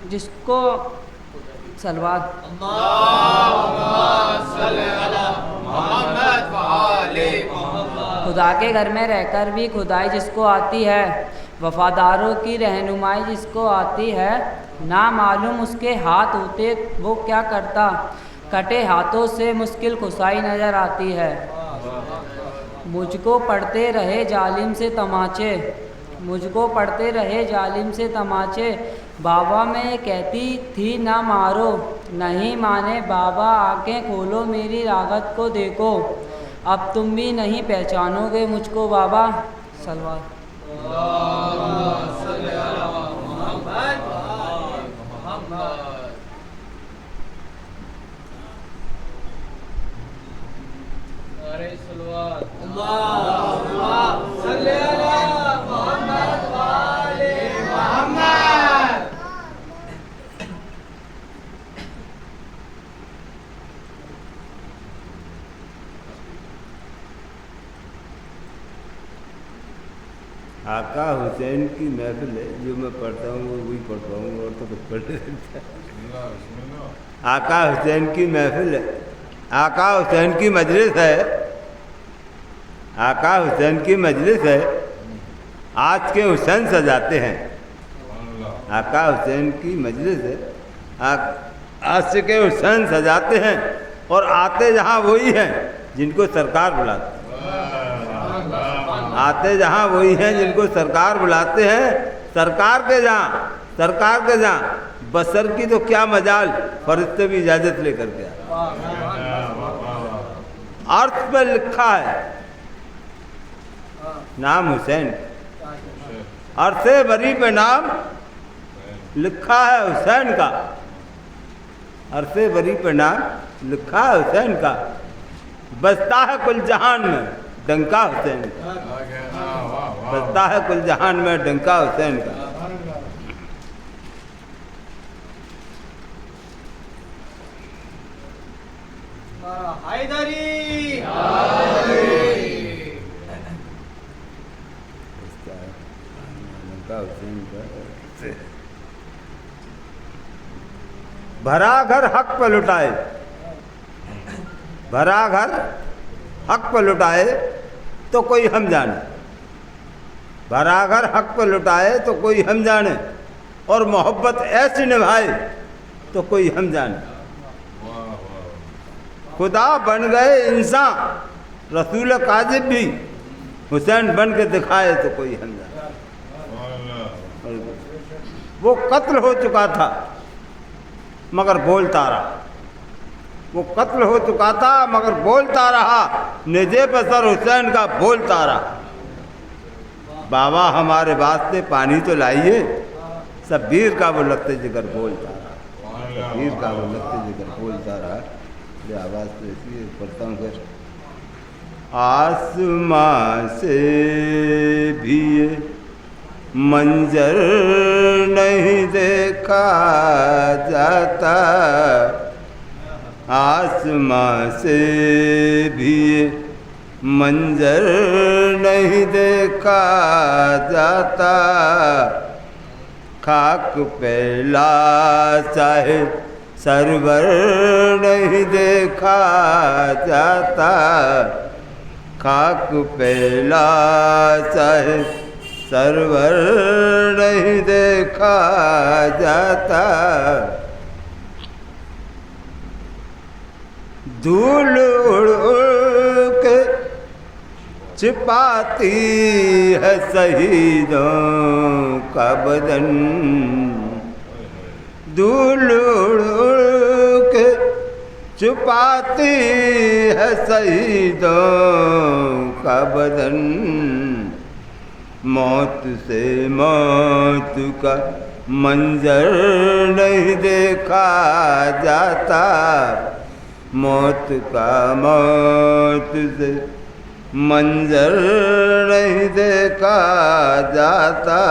جس کو سلوات خدا کے گھر میں رہ کر بھی خدائی جس کو آتی ہے، وفاداروں کی رہنمائی جس کو آتی ہے، نہ معلوم اس کے ہاتھ ہوتے وہ کیا کرتا، کٹے ہاتھوں سے مشکل کسائی نظر آتی ہے۔ مجھ کو پڑتے رہے ظالم سے تماچے، مجھ کو پڑتے رہے ظالم سے تماچے، بابا میں کہتی تھی نہ مارو، نہیں مانے بابا آنکھیں کھولو میری راغت کو دیکھو، اب تم بھی نہیں پہچانو گے مجھ کو بابا۔ صلوات آقا حسین کی محفل ہے، جو میں پڑھتا ہوں وہ وہی پڑھتا ہوں، اور تو کچھ پڑھتے رہتا ہے۔ آقا حسین کی محفل ہے، آقا حسین کی مجلس ہے، آقا حسین کی مجلس ہے، آج کے حسین سجاتے ہیں۔ آقا حسین کی مجلس ہے، آج کے حسین سجاتے ہیں، اور آتے جہاں وہی ہیں جن کو سرکار بلاتے ہیں، آتے جہاں وہی ہیں جن کو سرکار بلاتے ہیں۔ سرکار کے جہاں بسر کی تو کیا مجال، فرشتے بھی اجازت لے کر کے عرش پہ لکھا ہے نام حسین، عرش بری پہ نام لکھا ہے حسین کا، عرش بری پہ نام لکھا ہے حسین کا، بجتا ہے کل جہان میں ڈنکا حسین کا، بجتا ہے کل جہان میں ڈنکا حسین کا۔ حیدری بھرا گھر حق پہ لٹائے، بھرا گھر حق پہ لٹائے تو کوئی ہم جانے، بھرا گھر حق پہ لٹائے تو کوئی ہم جانے، اور محبت ایسی نبھائے تو کوئی ہم جانے۔ خدا بن گئے انسان رسول کاذب بھی حسین بن کے دکھائے تو کوئی ہم جانے۔ وہ قتل ہو چکا تھا مگر بولتا رہا، وہ قتل ہو چکا تھا مگر بولتا رہا، نجے پہ سر حسین کا بولتا رہا۔ بابا ہمارے واسطے پانی تو لائیے، شبیر کا وہ لگتے جگر بولتا رہا، شبیر کا وہ لگتے جگر بولتا رہا۔ یہ آواز تو ایسی ہے، پڑھتا ہوں پھر۔ آسمان سے بھی یہ منظر نہیں دیکھا جاتا، آسمان سے بھی یہ منظر نہیں دیکھا جاتا، خاک پہ لاشا ہے سرور نہیں دیکھا جاتا، خاک پہ لاشا ہے سرور نہیں دیکھا جاتا، دھول اڑ اڑ کے چھپاتی ہے شہیدوں کا بدن، دھول اڑ اڑ کے چھپاتی ہے شہیدوں کا بدن، موت سے موت کا منظر نہیں دیکھا جاتا، موت کا موت سے منظر نہیں دیکھا جاتا،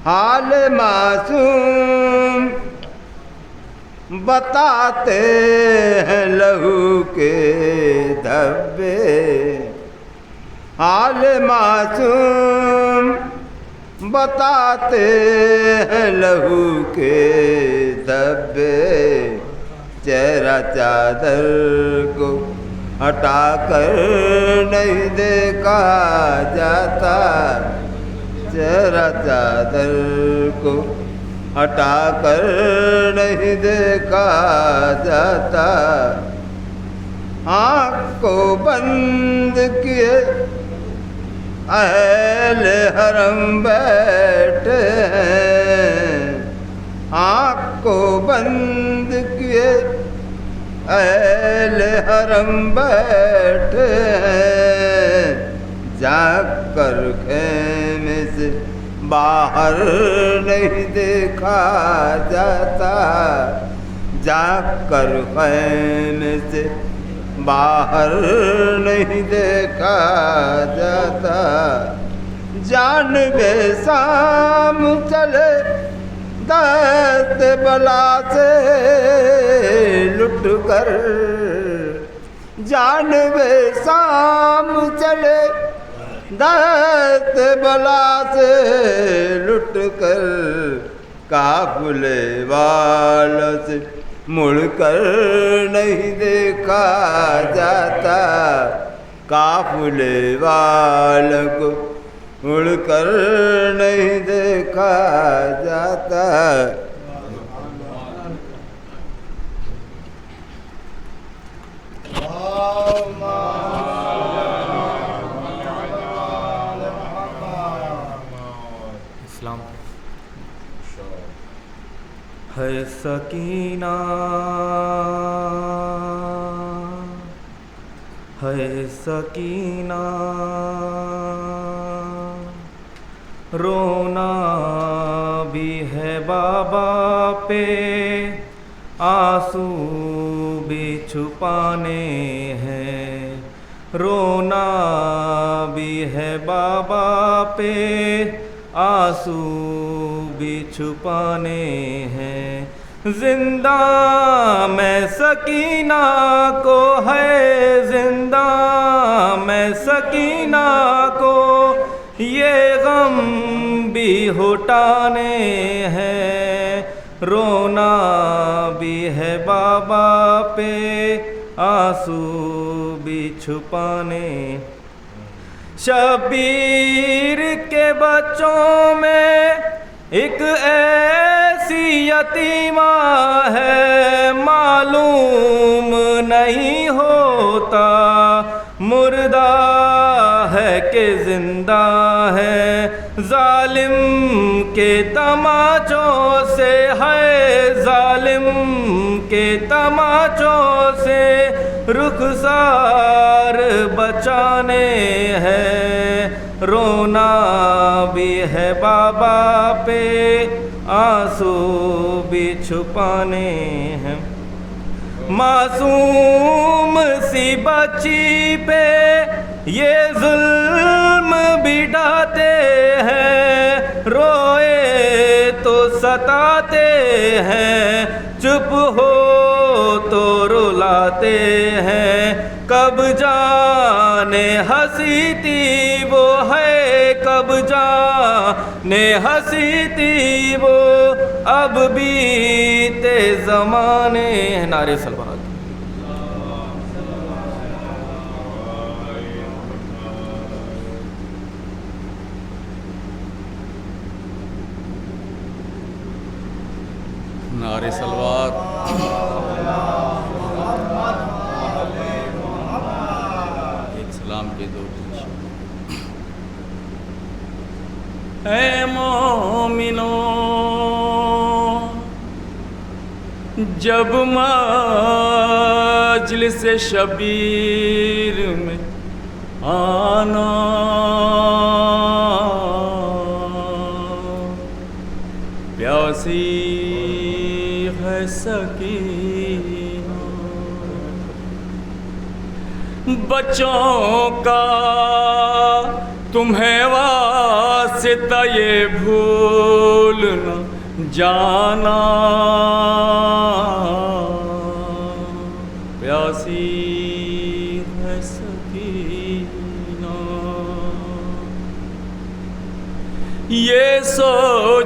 حال معصوم بتاتے ہیں لہو کے دھبے، حال معصوم بتاتے ہیں لہو کے دھبے، چہرہ چادر کو ہٹا کر نہیں دیکھا جاتا، چہرہ چادر کو ہٹا کر نہیں دیکھا جاتا، آنکھ کو بند کیے اہل حرم بیٹھے ہیں، آنکھ کو بند کیے اہل حرم بیٹھے ہیں، جاگ کر خیمے سے باہر نہیں دیکھا جاتا، جاگ کر خیمے سے باہر نہیں دیکھا جاتا، جانب شام چلے دست بلا سے لٹ کر، جانب شام چلے دست بلا سے لٹ کر، قافلے والوں سے مڑ کر نہیں دیکھا جاتا، قافلے والوں کو مڑ کر نہیں دیکھا جاتا۔ اسلام ہے سکینہ، ہے سکینہ، رونا بھی ہے بابا پہ، آنسو بھی چھپانے ہیں، رونا بھی ہے بابا پہ، آنسو بھی چھپانے ہیں، زندہ میں سکینہ کو ہے، زندہ میں سکینہ کو یہ غم بھی ہٹانے ہیں، رونا بھی ہے بابا پہ، آنسو بھی چھپانے، شبیر کے بچوں میں ایک ایسی یتیمہ ہے، معلوم نہیں ہوتا مردہ ہے کہ زندہ ہے، ظالم کے تماچوں سے ہے، ظالم کے تماچوں سے رخسار بچانے ہیں، رونا بھی ہے بابا پہ، آنسو بھی چھپانے ہیں، معصوم سی بچی پہ یہ ظلم بھی ڈھاتے ہیں، روئے تو ستاتے ہیں، چپ ہو تو رلاتے ہیں، کب جانے ہنسی تھی وہ ہے، کب جانے ہنسی تھی وہ اب بیتے زمانے ہیں، نعرے صلوات۔ نعرے صلوات۔ ایک سلام کے دو۔ اے مومنو جب مجلس شبیر میں آنا، پیاسی ہے سکینہ، بچوں کا تمہیں واسطہ یہ بھول نہ جانا، پیاسی ہے سکینہ، یہ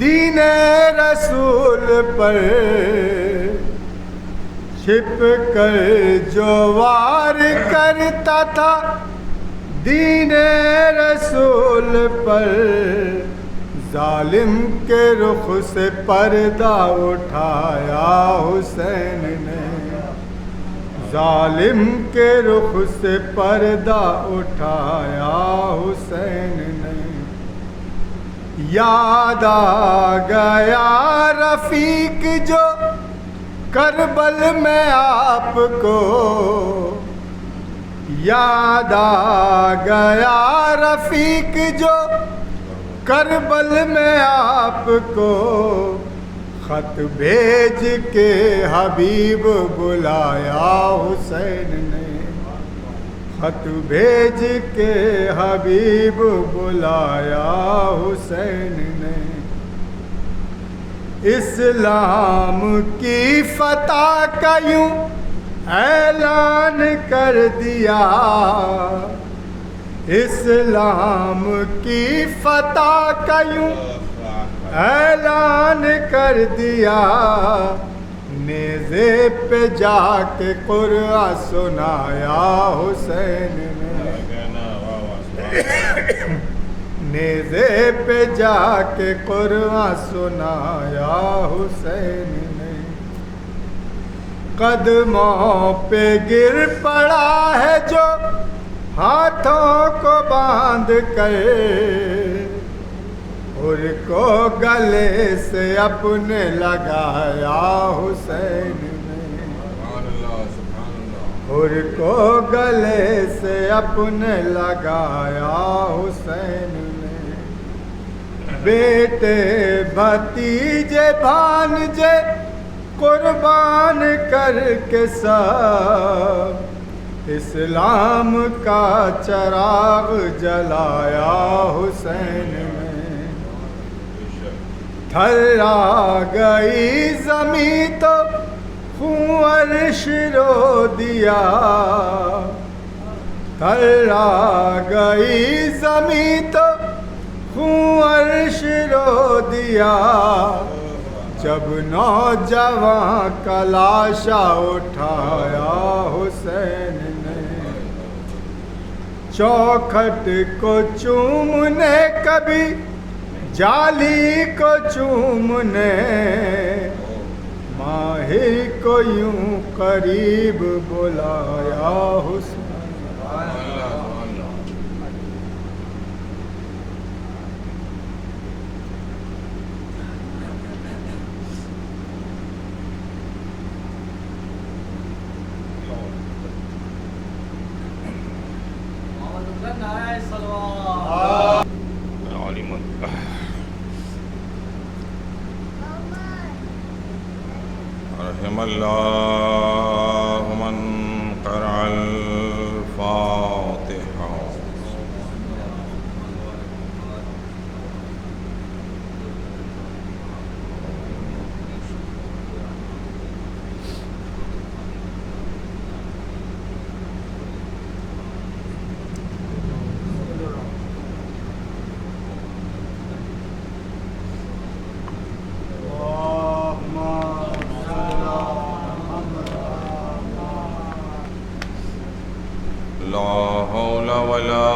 دین رسول پر چھپ کر جو وار کرتا تھا، دین رسول پر ظالم کے رخ سے پردہ اٹھایا حسین نے، ظالم کے رخ سے پردہ اٹھایا حسین نے۔ یاد آ گیا رفیق جو کربل میں آپ کو، یاد آ گیا رفیق جو کربل میں آپ کو، خط بھیج کے حبیب بلایا حسین نے، خط بھیج کے حبیب بلایا حسین نے۔ اسلام کی فتح کا یوں اعلان کر دیا، اسلام کی فتح کا یوں اعلان کر دیا، نیزے پہ جا کے قرآن سنایا حسین نے، نیزے پہ جا کے قرآن سنایا حسین نے۔ قدموں پہ گر پڑا ہے جو ہاتھوں کو باندھ کر، اور کو گلے سے اپنے لگایا حسین نے، اور کو گلے سے اپنے لگایا حسین نے۔ بیٹے بھتیجے بھانجے قربان کر کے سب اسلام کا چراغ جلایا حسین نے۔ تھرا گئی زمین تو خون عرش رو دیا، تھرا گئی زمین تو خون عرش رو دیا، جب نوجوان کا لاشا اٹھایا حسین نے۔ چوکھٹ کو چومنے کبھی جالی کو چومنے، ماہی کو یوں قریب بلایا حسین۔ رحم اللہ من قرأ الفاتحہ۔ لا حول ولا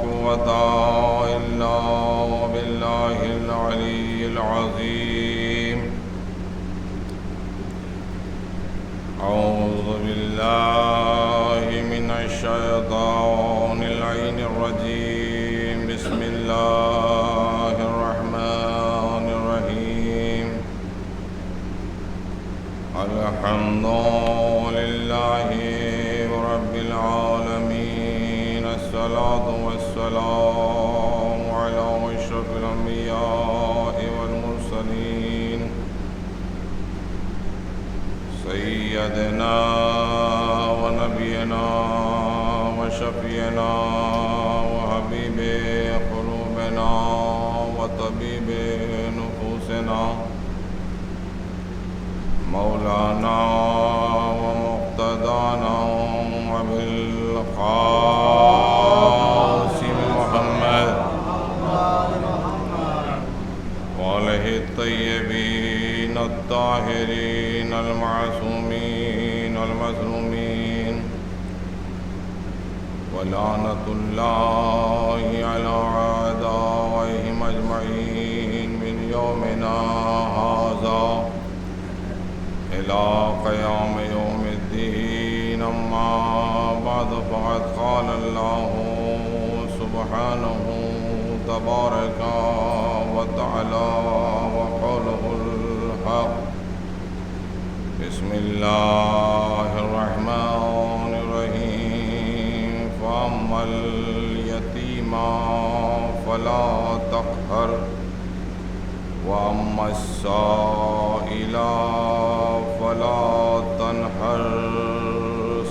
قوة إلا بالله العلي العظيم۔ أعوذ بالله من الشيطان اللعين الرجيم، بسم الله الرحمن الرحيم۔ الحمد لله رب العالمين، الصلاة والسلام على أشرف الأنبياء والمرسلين، سيدنا ونبينا وشفينا وحبيب قلوبنا وطبيب نفوسنا، مولانا ومقتدانا بالقاسم محمد الطيبين الطاهرين المعصومين المظلومين ولعنة الله على أعدائهم أجمعين من يومنا هذا إلى قيام يوم الدين. أما بعد فقد قال الله سبحانه تبارك وتعالى وقوله الحق. بسم الله الرحمن الرحيم. فأما اليتيم فلا تقهر وأما السائل فلا تنهر.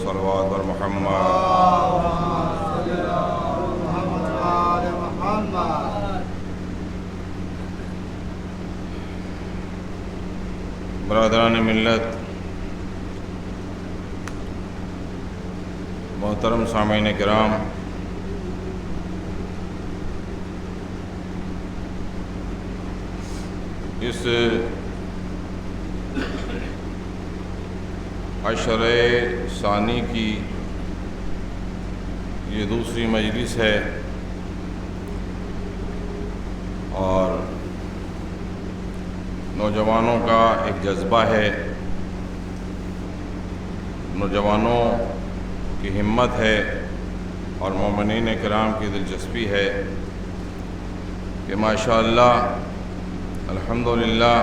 صلوات بر محمد. برادران ملت، محترم سامعین کرام، اس عشرہ ثانی کی یہ دوسری مجلس ہے اور نوجوانوں کا ایک جذبہ ہے، نوجوانوں کی ہمت ہے اور مومنین کرام کی دلچسپی ہے کہ ماشاءاللہ الحمدللہ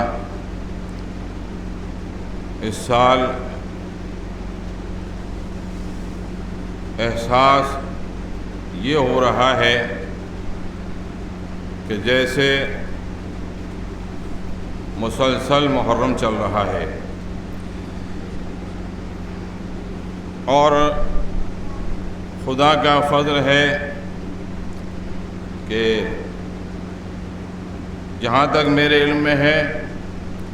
اس سال احساس یہ ہو رہا ہے کہ جیسے مسلسل محرم چل رہا ہے اور خدا کا فضل ہے کہ جہاں تک میرے علم میں ہے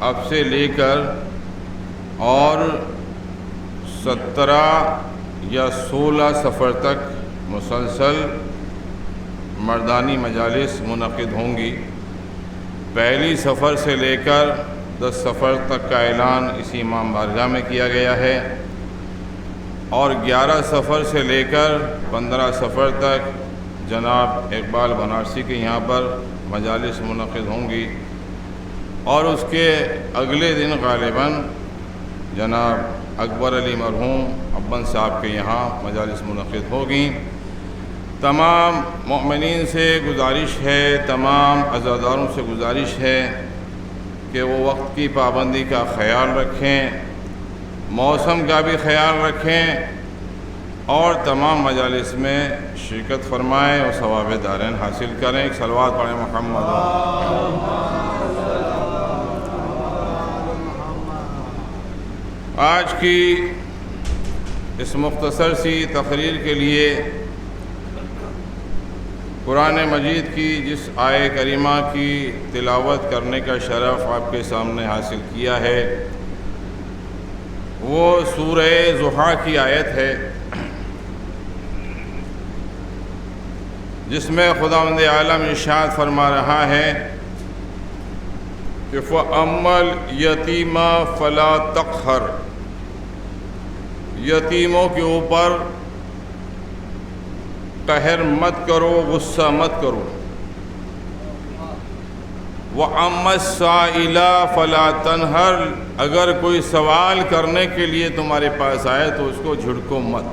اب سے لے کر اور 17 یا 16 سفر تک مسلسل مردانی مجالس منعقد ہوں گی. پہلی سفر سے لے کر 10 سفر تک کا اعلان اسی امام بارگاہ میں کیا گیا ہے اور 11 سفر سے لے کر 15 سفر تک جناب اقبال بنارسی کے یہاں پر مجالس منعقد ہوں گی اور اس کے اگلے دن غالباً جناب اکبر علی مرحوم ابن صاحب کے یہاں مجالس منعقد ہوگی. تمام مؤمنین سے گزارش ہے، تمام عزاداروں سے گزارش ہے کہ وہ وقت کی پابندی کا خیال رکھیں، موسم کا بھی خیال رکھیں اور تمام مجالس میں شرکت فرمائیں اور ثواب دارین حاصل کریں. ایک صلوات پڑھیں محمد. آج کی اس مختصر سی تقریر کے لیے قرآن مجید کی جس آیہ کریمہ کی تلاوت کرنے کا شرف آپ کے سامنے حاصل کیا ہے وہ سورہ ضحیٰ کی آیت ہے جس میں خداوند عالم ارشاد فرما رہا ہے کہ فَأَمَّا الْيَتِيمَ فَلَا تَقْهَرْ. یتیموں کے اوپر قہر مت کرو، غصہ مت کرو. وَأَمَّا السَّائِلَ فَلَا تَنْهَرْ. اگر کوئی سوال کرنے کے لیے تمہارے پاس آئے تو اس کو جھڑکو مت.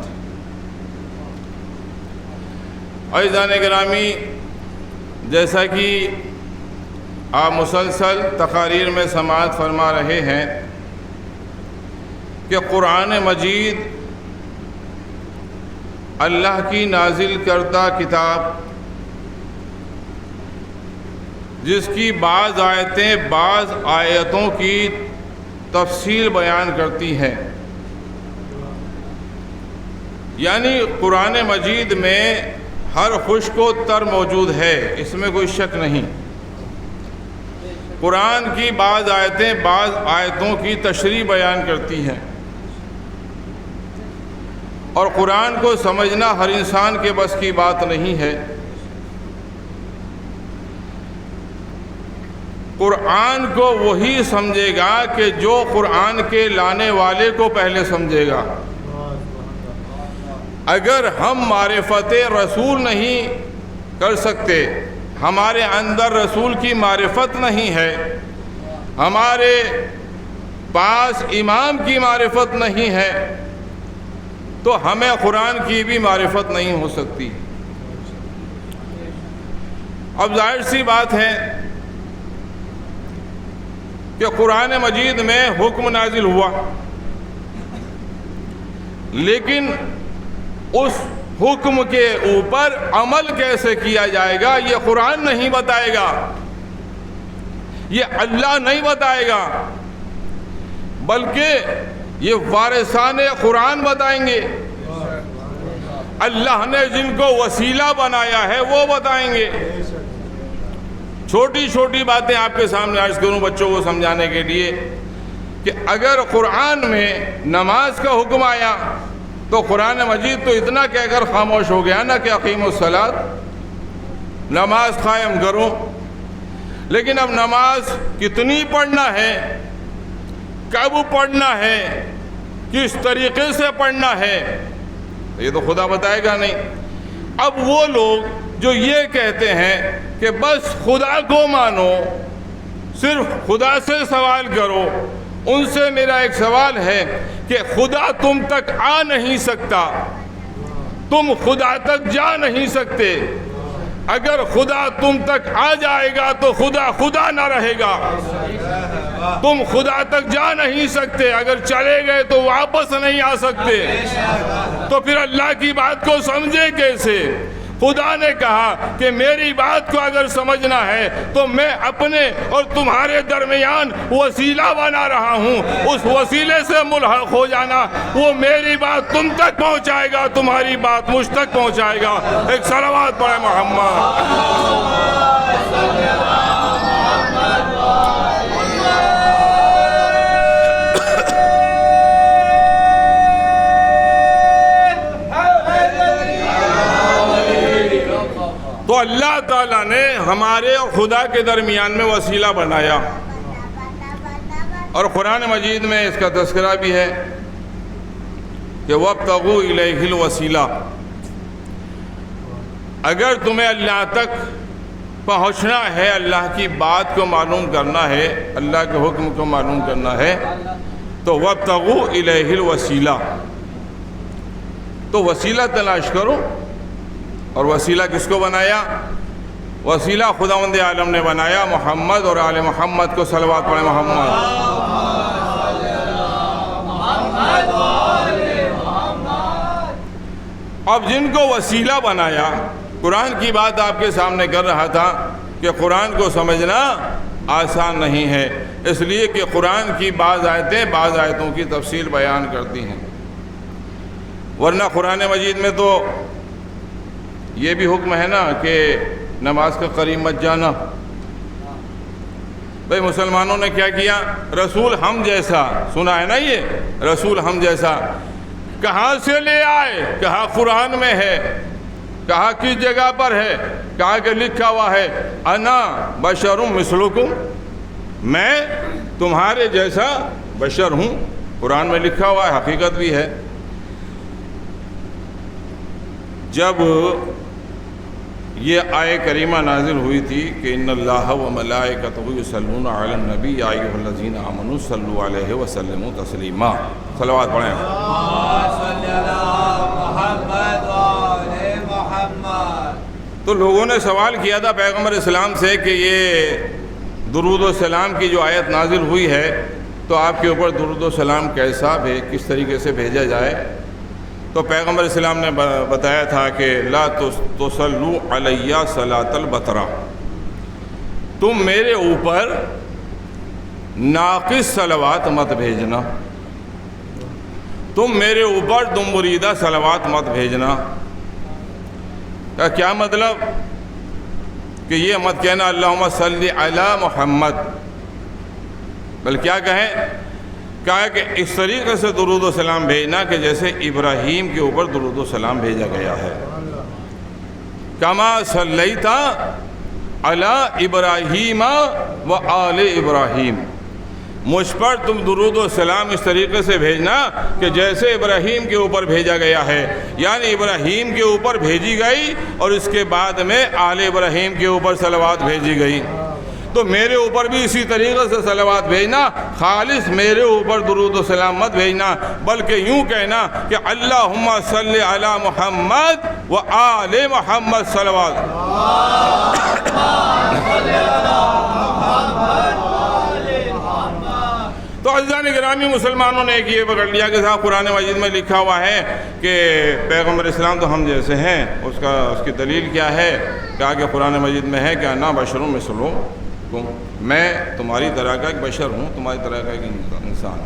عزیزان گرامی، جیسا کہ آپ مسلسل تقاریر میں سماعت فرما رہے ہیں کہ قرآن مجید اللہ کی نازل کردہ کتاب جس کی بعض آیتیں بعض آیتوں کی تفصیل بیان کرتی ہیں. یعنی قرآن مجید میں ہر خشک و تر موجود ہے، اس میں کوئی شک نہیں. قرآن کی بعض آیتیں بعض آیتوں کی تشریح بیان کرتی ہیں اور قرآن کو سمجھنا ہر انسان کے بس کی بات نہیں ہے. قرآن کو وہی سمجھے گا کہ جو قرآن کے لانے والے کو پہلے سمجھے گا۔ اگر ہم معرفت رسول نہیں کر سکتے، ہمارے اندر رسول کی معرفت نہیں ہے، ہمارے پاس امام کی معرفت نہیں ہے، تو ہمیں قرآن کی بھی معرفت نہیں ہو سکتی۔ اب ظاہر سی بات ہے کہ قرآن مجید میں حکم نازل ہوا، لیکن اس حکم کے اوپر عمل کیسے کیا جائے گا یہ قرآن نہیں بتائے گا، یہ اللہ نہیں بتائے گا، بلکہ یہ وارثان قرآن بتائیں گے۔ اللہ نے جن کو وسیلہ بنایا ہے وہ بتائیں گے۔ چھوٹی چھوٹی باتیں آپ کے سامنے عرض کروں بچوں کو سمجھانے کے لیے کہ اگر قرآن میں نماز کا حکم آیا تو قرآن مجید تو اتنا کہہ کر خاموش ہو گیا نا کہ اقیموا الصلاۃ، نماز قائم کرو، لیکن اب نماز کتنی پڑھنا ہے، کب پڑھنا ہے، کس طریقے سے پڑھنا ہے، یہ تو خدا بتائے گا نہیں۔ اب وہ لوگ جو یہ کہتے ہیں کہ بس خدا کو مانو، صرف خدا سے سوال کرو، ان سے میرا ایک سوال ہے کہ خدا تم تک آ نہیں سکتا، تم خدا تک جا نہیں سکتے، اگر خدا تم تک آ جائے گا تو خدا خدا نہ رہے گا، تم خدا تک جا نہیں سکتے، اگر چلے گئے تو واپس نہیں آ سکتے، تو پھر اللہ کی بات کو سمجھے کیسے؟ خدا نے کہا کہ میری بات کو اگر سمجھنا ہے تو میں اپنے اور تمہارے درمیان وسیلہ بنا رہا ہوں، اس وسیلے سے ملحق ہو جانا، وہ میری بات تم تک پہنچائے گا، تمہاری بات مجھ تک پہنچائے گا۔ ایک صلوات پڑھے محمد۔ تو اللہ تعالیٰ نے ہمارے اور خدا کے درمیان میں وسیلہ بنایا، اور قرآن مجید میں اس کا تذکرہ بھی ہے کہ وَابْتَغُوا إِلَيْهِ الْوَسِيلَةَ، اگر تمہیں اللہ تک پہنچنا ہے، اللہ کی بات کو معلوم کرنا ہے، اللہ کے حکم کو معلوم کرنا ہے، تو وَابْتَغُوا إِلَيْهِ الْوَسِيلَةَ، تو وسیلہ تلاش کرو۔ اور وسیلہ کس کو بنایا؟ وسیلہ خداوند عالم نے بنایا، محمد اور آل محمد کو صلوات پڑھیں محمد۔ اب جن کو وسیلہ بنایا، قرآن کی بات آپ کے سامنے کر رہا تھا کہ قرآن کو سمجھنا آسان نہیں ہے، اس لیے کہ قرآن کی بعض آیتیں بعض آیتوں کی تفصیل بیان کرتی ہیں، ورنہ قرآن مجید میں تو یہ بھی حکم ہے نا کہ نماز کے قریب مت جانا۔ بھئی مسلمانوں نے کیا کیا؟ رسول ہم جیسا، سنا ہے نا یہ رسول ہم جیسا، کہاں سے لے آئے؟ کہا قرآن میں ہے، کہا کس جگہ پر ہے؟ کہا کہ لکھا ہوا ہے انا بشر مثلکم، میں تمہارے جیسا بشر ہوں، قرآن میں لکھا ہوا ہے، حقیقت بھی ہے۔ جب یہ آیہ کریمہ نازل ہوئی تھی کہ ان اللہ و ملائکتہ یصلون علی النبی یا ایھا الذین آمنوا صلوا علیہ وسلموا تسلیما، صلوات پڑھیں۔ تو لوگوں نے سوال کیا تھا پیغمبر اسلام سے کہ یہ درود و سلام کی جو آیت نازل ہوئی ہے تو آپ کے اوپر درود و سلام کیسا کس طریقے سے بھیجا جائے؟ تو پیغمبر اسلام نے بتایا تھا کہ لا تصلوا علیہ صلاۃ البترا، تم میرے اوپر ناقص صلوات مت بھیجنا، تم میرے اوپر دم بریدہ صلوات مت بھیجنا۔ کا کیا مطلب؟ کہ یہ مت کہنا اللہم صلی علی محمد، بل کیا کہیں؟ کہا کہ اس طریقے سے درود و سلام بھیجنا کہ جیسے ابراہیم کے اوپر درود و سلام بھیجا گیا ہے، کما صلیت علی ابراہیم وآل ابراہیم، مجھ پر تم درود و سلام اس طریقے سے بھیجنا کہ جیسے ابراہیم کے اوپر بھیجا گیا ہے، یعنی ابراہیم کے اوپر بھیجی گئی اور اس کے بعد میں آل ابراہیم کے اوپر صلوات بھیجی گئی، تو میرے اوپر بھی اسی طریقے سے صلوات بھیجنا، خالص میرے اوپر درود و سلام مت بھیجنا، بلکہ یوں کہنا کہ اللہم صلی علی محمد و آل محمد صلوات۔ تو عزیزان گرامی، مسلمانوں نے ایک یہ پکڑ لیا کہ صاحب قرآن مجید میں لکھا ہوا ہے کہ پیغمبر اسلام تو ہم جیسے ہیں، اس کی دلیل کیا ہے؟ کہا کہ قرآن مجید میں ہے کہ انا بشر مثلکم، میں تمہاری طرح کا ایک بشر ہوں، تمہاری طرح کا ایک انسان۔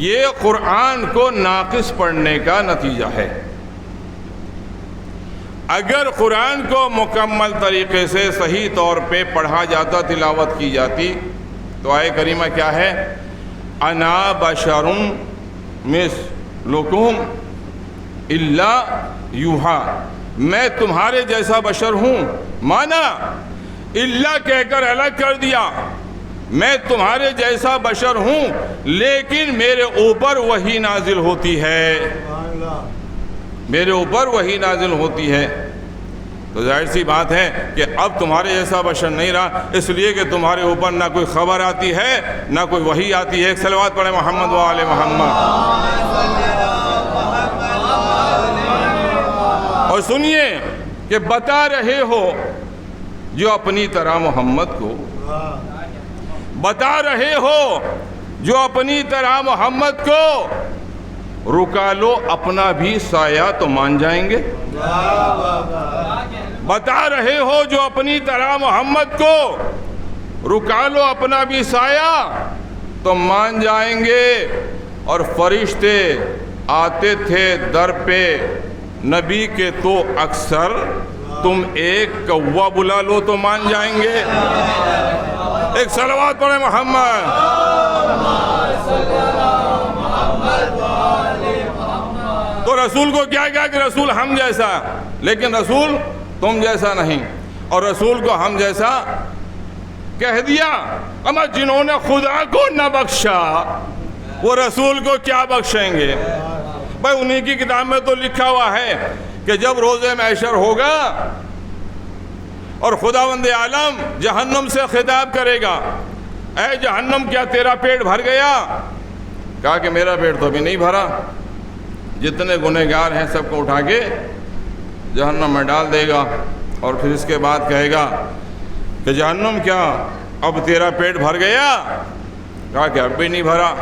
یہ قرآن کو ناقص پڑھنے کا نتیجہ ہے۔ اگر قرآن کو مکمل طریقے سے صحیح طور پہ پڑھا جاتا، تلاوت کی جاتی، تو آیہ کریمہ کیا ہے؟ انا بشر مثلکم الا یوحا، میں تمہارے جیسا بشر ہوں، مانا الا کہہ کر الگ کر دیا، میں تمہارے جیسا بشر ہوں لیکن میرے اوپر وحی نازل ہوتی ہے، میرے اوپر وحی نازل ہوتی ہے۔ تو ظاہر سی بات ہے کہ اب تمہارے جیسا بشر نہیں رہا، اس لیے کہ تمہارے اوپر نہ کوئی خبر آتی ہے نہ کوئی وحی آتی ہے۔ ایک صلوات پڑھیں محمد و آل محمد۔ اور سنیے کہ بتا رہے ہو جو اپنی طرح محمد کو، بتا رہے ہو جو اپنی طرح محمد کو، رکا لو اپنا بھی سایہ تو مان جائیں گے۔ بتا رہے ہو جو اپنی طرح محمد کو، رکا لو اپنا بھی سایہ تو مان جائیں گے۔ اور فرشتے آتے تھے در پہ نبی کے تو اکثر، تم ایک کوا بلا لو تو مان جائیں گے۔ ایک صلوات پڑھیں محمد۔ تو رسول کو کیا کہا کہ رسول ہم جیسا، لیکن رسول تم جیسا نہیں، اور رسول کو ہم جیسا کہہ دیا۔ اما جنہوں نے خدا کو نہ بخشا وہ رسول کو کیا بخشیں گے؟ بھائی انہی کی کتاب میں تو لکھا ہوا ہے کہ جب روز محشر ہوگا اور خداوند عالم جہنم سے خطاب کرے گا، اے جہنم کیا تیرا پیٹ بھر گیا؟ کہا کہ میرا پیٹ تو ابھی نہیں بھرا، جتنے گنہگار ہیں سب کو اٹھا کے جہنم میں ڈال دے گا، اور پھر اس کے بعد کہے گا کہ جہنم کیا اب تیرا پیٹ بھر گیا؟ کہا کہ اب بھی نہیں بھرا۔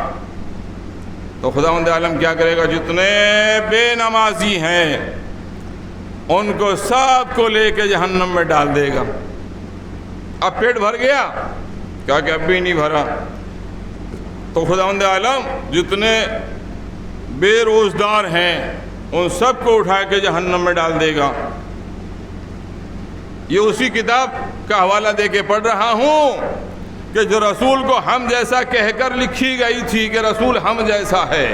تو خداوند عالم کیا کرے گا؟ جتنے بے نمازی ہیں ان کو سب کو لے کے جہنم میں ڈال دے گا۔ اب پیٹ بھر گیا؟ کہا کہ اب بھی نہیں بھرا۔ تو خداوند عالم جتنے بے روزدار ہیں ان سب کو اٹھا کے جہنم میں ڈال دے گا۔ یہ اسی کتاب کا حوالہ دے کے پڑھ رہا ہوں کہ جو رسول کو ہم جیسا کہہ کر لکھی گئی تھی کہ رسول ہم جیسا ہے،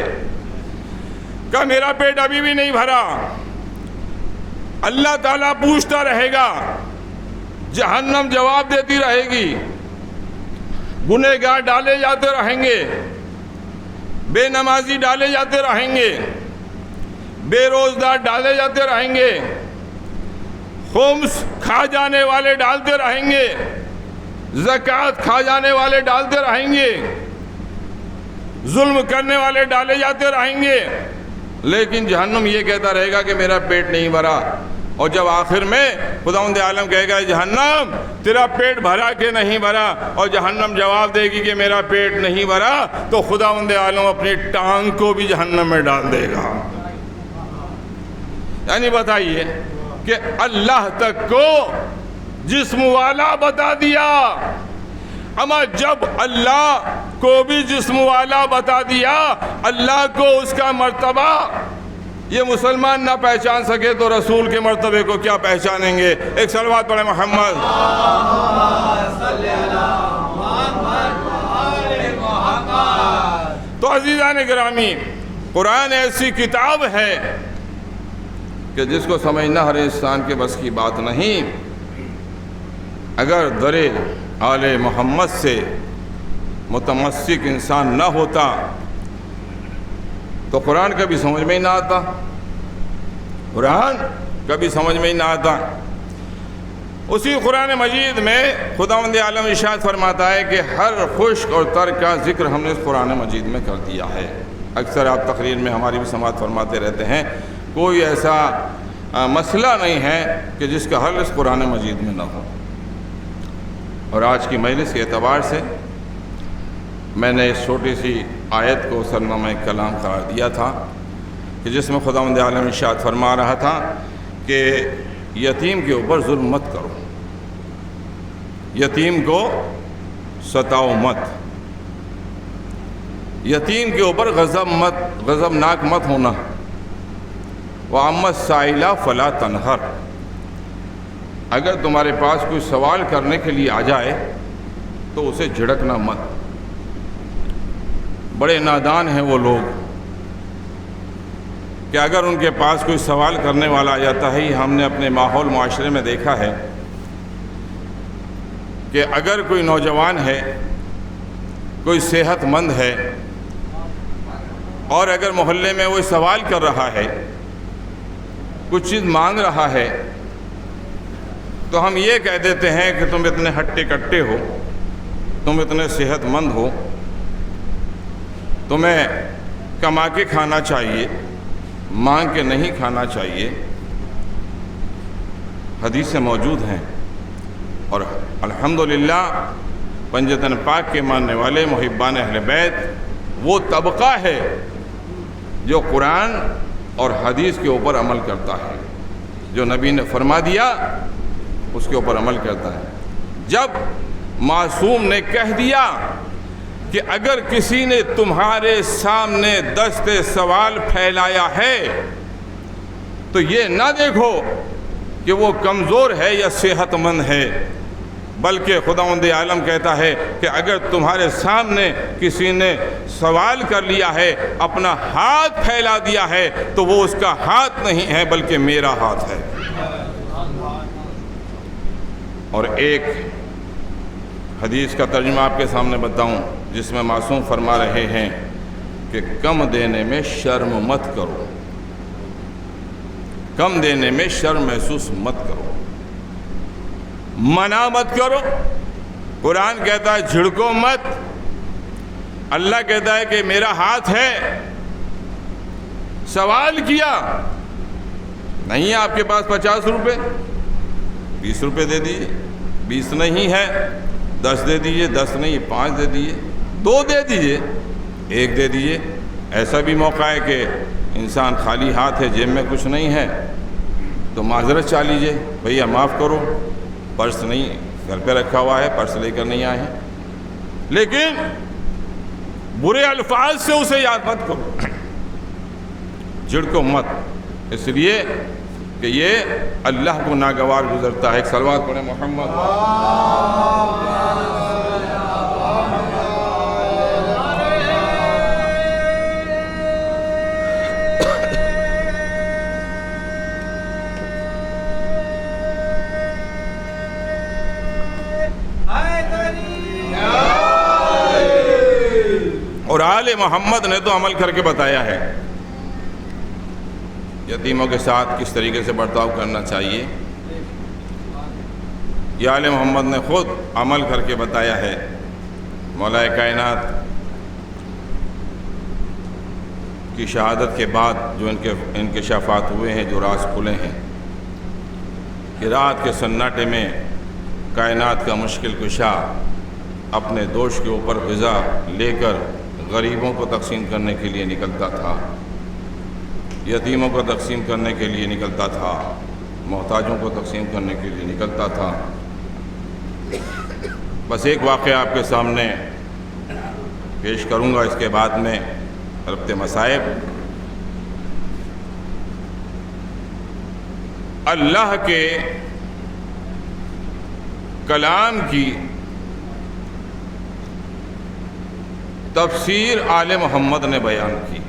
کہ میرا پیٹ ابھی بھی نہیں بھرا۔ اللہ تعالیٰ پوچھتا رہے گا، جہنم جواب دیتی رہے گی، گنہگار ڈالے جاتے رہیں گے، بے نمازی ڈالے جاتے رہیں گے، بے روزدار ڈالے جاتے رہیں گے، خمس کھا جانے والے ڈالتے رہیں گے، زکوٰۃ کھا جانے والے ڈالتے رہیں گے، ظلم کرنے والے ڈالے جاتے رہیں گے، لیکن جہنم یہ کہتا رہے گا کہ میرا پیٹ نہیں بھرا۔ اور جب آخر میں خداوند عالم کہے گا جہنم تیرا پیٹ بھرا کہ نہیں بھرا، اور جہنم جواب دے گی کہ میرا پیٹ نہیں بھرا، تو خداوند عالم اپنی ٹانگ کو بھی جہنم میں ڈال دے گا۔ یعنی بتائیے کہ اللہ تک کو جسم والا بتا دیا، اما جب اللہ کو بھی جسم والا بتا دیا، اللہ کو اس کا مرتبہ یہ مسلمان نہ پہچان سکے تو رسول کے مرتبے کو کیا پہچانیں گے؟ ایک صلوات پڑھیں محمد۔ تو عزیزان گرامی، قرآن ایسی کتاب ہے کہ جس کو سمجھنا ہر انسان کے بس کی بات نہیں، اگر در آل محمد سے متمسک انسان نہ ہوتا تو قرآن کبھی سمجھ میں ہی نہ آتا، قرآن کبھی سمجھ میں ہی نہ آتا۔ اسی قرآن مجید میں خداوند عالم ارشاد فرماتا ہے کہ ہر خشک اور تر کا ذکر ہم نے اس قرآن مجید میں کر دیا ہے۔ اکثر آپ تقریر میں ہماری بھی سماعت فرماتے رہتے ہیں، کوئی ایسا مسئلہ نہیں ہے کہ جس کا حل اس قرآن مجید میں نہ ہو۔ اور آج کی مجلس کے اعتبار سے میں نے اس چھوٹی سی آیت کو سرنامہ کلام قرار دیا تھا کہ جس میں خداوند عالم ارشاد فرما رہا تھا کہ یتیم کے اوپر ظلم مت کرو، یتیم کو ستاؤ مت، یتیم کے اوپر غضبناک مت ہونا۔ وَأَمَّا السَّائِلَ فَلَا تَنْهَرْ، اگر تمہارے پاس کوئی سوال کرنے کے لیے آ جائے تو اسے جھڑکنا مت۔ بڑے نادان ہیں وہ لوگ کہ اگر ان کے پاس کوئی سوال کرنے والا آ جاتا ہے، ہم نے اپنے ماحول معاشرے میں دیکھا ہے کہ اگر کوئی نوجوان ہے، کوئی صحت مند ہے، اور اگر محلے میں وہ سوال کر رہا ہے، کچھ چیز مانگ رہا ہے، تو ہم یہ کہہ دیتے ہیں کہ تم اتنے ہٹے کٹے ہو، تم اتنے صحت مند ہو، تمہیں کما کے کھانا چاہیے، مانگ کے نہیں کھانا چاہیے۔ حدیثیں موجود ہیں، اور الحمدللہ پنجتن پاک کے ماننے والے محبان اہل بیت وہ طبقہ ہے جو قرآن اور حدیث کے اوپر عمل کرتا ہے، جو نبی نے فرما دیا اس کے اوپر عمل کرتا ہے۔ جب معصوم نے کہہ دیا کہ اگر کسی نے تمہارے سامنے دست سوال پھیلایا ہے تو یہ نہ دیکھو کہ وہ کمزور ہے یا صحت مند ہے، بلکہ خداوند عالم کہتا ہے کہ اگر تمہارے سامنے کسی نے سوال کر لیا ہے، اپنا ہاتھ پھیلا دیا ہے، تو وہ اس کا ہاتھ نہیں ہے بلکہ میرا ہاتھ ہے۔ اور ایک حدیث کا ترجمہ آپ کے سامنے بتاؤں جس میں معصوم فرما رہے ہیں کہ کم دینے میں شرم مت کرو، کم دینے میں شرم محسوس مت کرو، منع مت کرو۔ قرآن کہتا ہے جھڑکو مت، اللہ کہتا ہے کہ میرا ہاتھ ہے۔ سوال کیا، نہیں ہے آپ کے پاس 50 روپے، 20 روپے دے دیجئے، 20 نہیں ہے 10 دے دیجئے، 10 نہیں 5 دے دیجئے، 2 دے دیجئے، 1 دے دیجئے۔ ایسا بھی موقع ہے کہ انسان خالی ہاتھ ہے، جیب میں کچھ نہیں ہے، تو معذرت چاہ لیجئے، بھیا معاف کرو، پرس نہیں گھر پہ رکھا ہوا ہے، پرس لے کر نہیں آئے ہیں۔ لیکن برے الفاظ سے اسے یاد مت کرو، جھڑکو مت، اس لیے کہ یہ اللہ کو ناگوار گزرتا ہے۔ ایک صلوات پڑھیں محمد۔ اور آل محمد نے تو عمل کر کے بتایا ہے یتیموں کے ساتھ کس طریقے سے برتاؤ کرنا چاہیے۔ یہ آل محمد نے خود عمل کر کے بتایا ہے۔ مولا کائنات کی شہادت کے بعد جو انکشافات ہوئے ہیں، جو راز کھلے ہیں، کہ رات کے سناٹے میں کائنات کا مشکل کشا اپنے دوش کے اوپر غذا لے کر غریبوں کو تقسیم کرنے کے لیے نکلتا تھا، یتیموں کو تقسیم کرنے کے لیے نکلتا تھا، محتاجوں کو تقسیم کرنے کے لیے نکلتا تھا۔ بس ایک واقعہ آپ کے سامنے پیش کروں گا، اس کے بعد میں ربط مصائب۔ اللہ کے کلام کی تفسیر آل محمد نے بیان کی،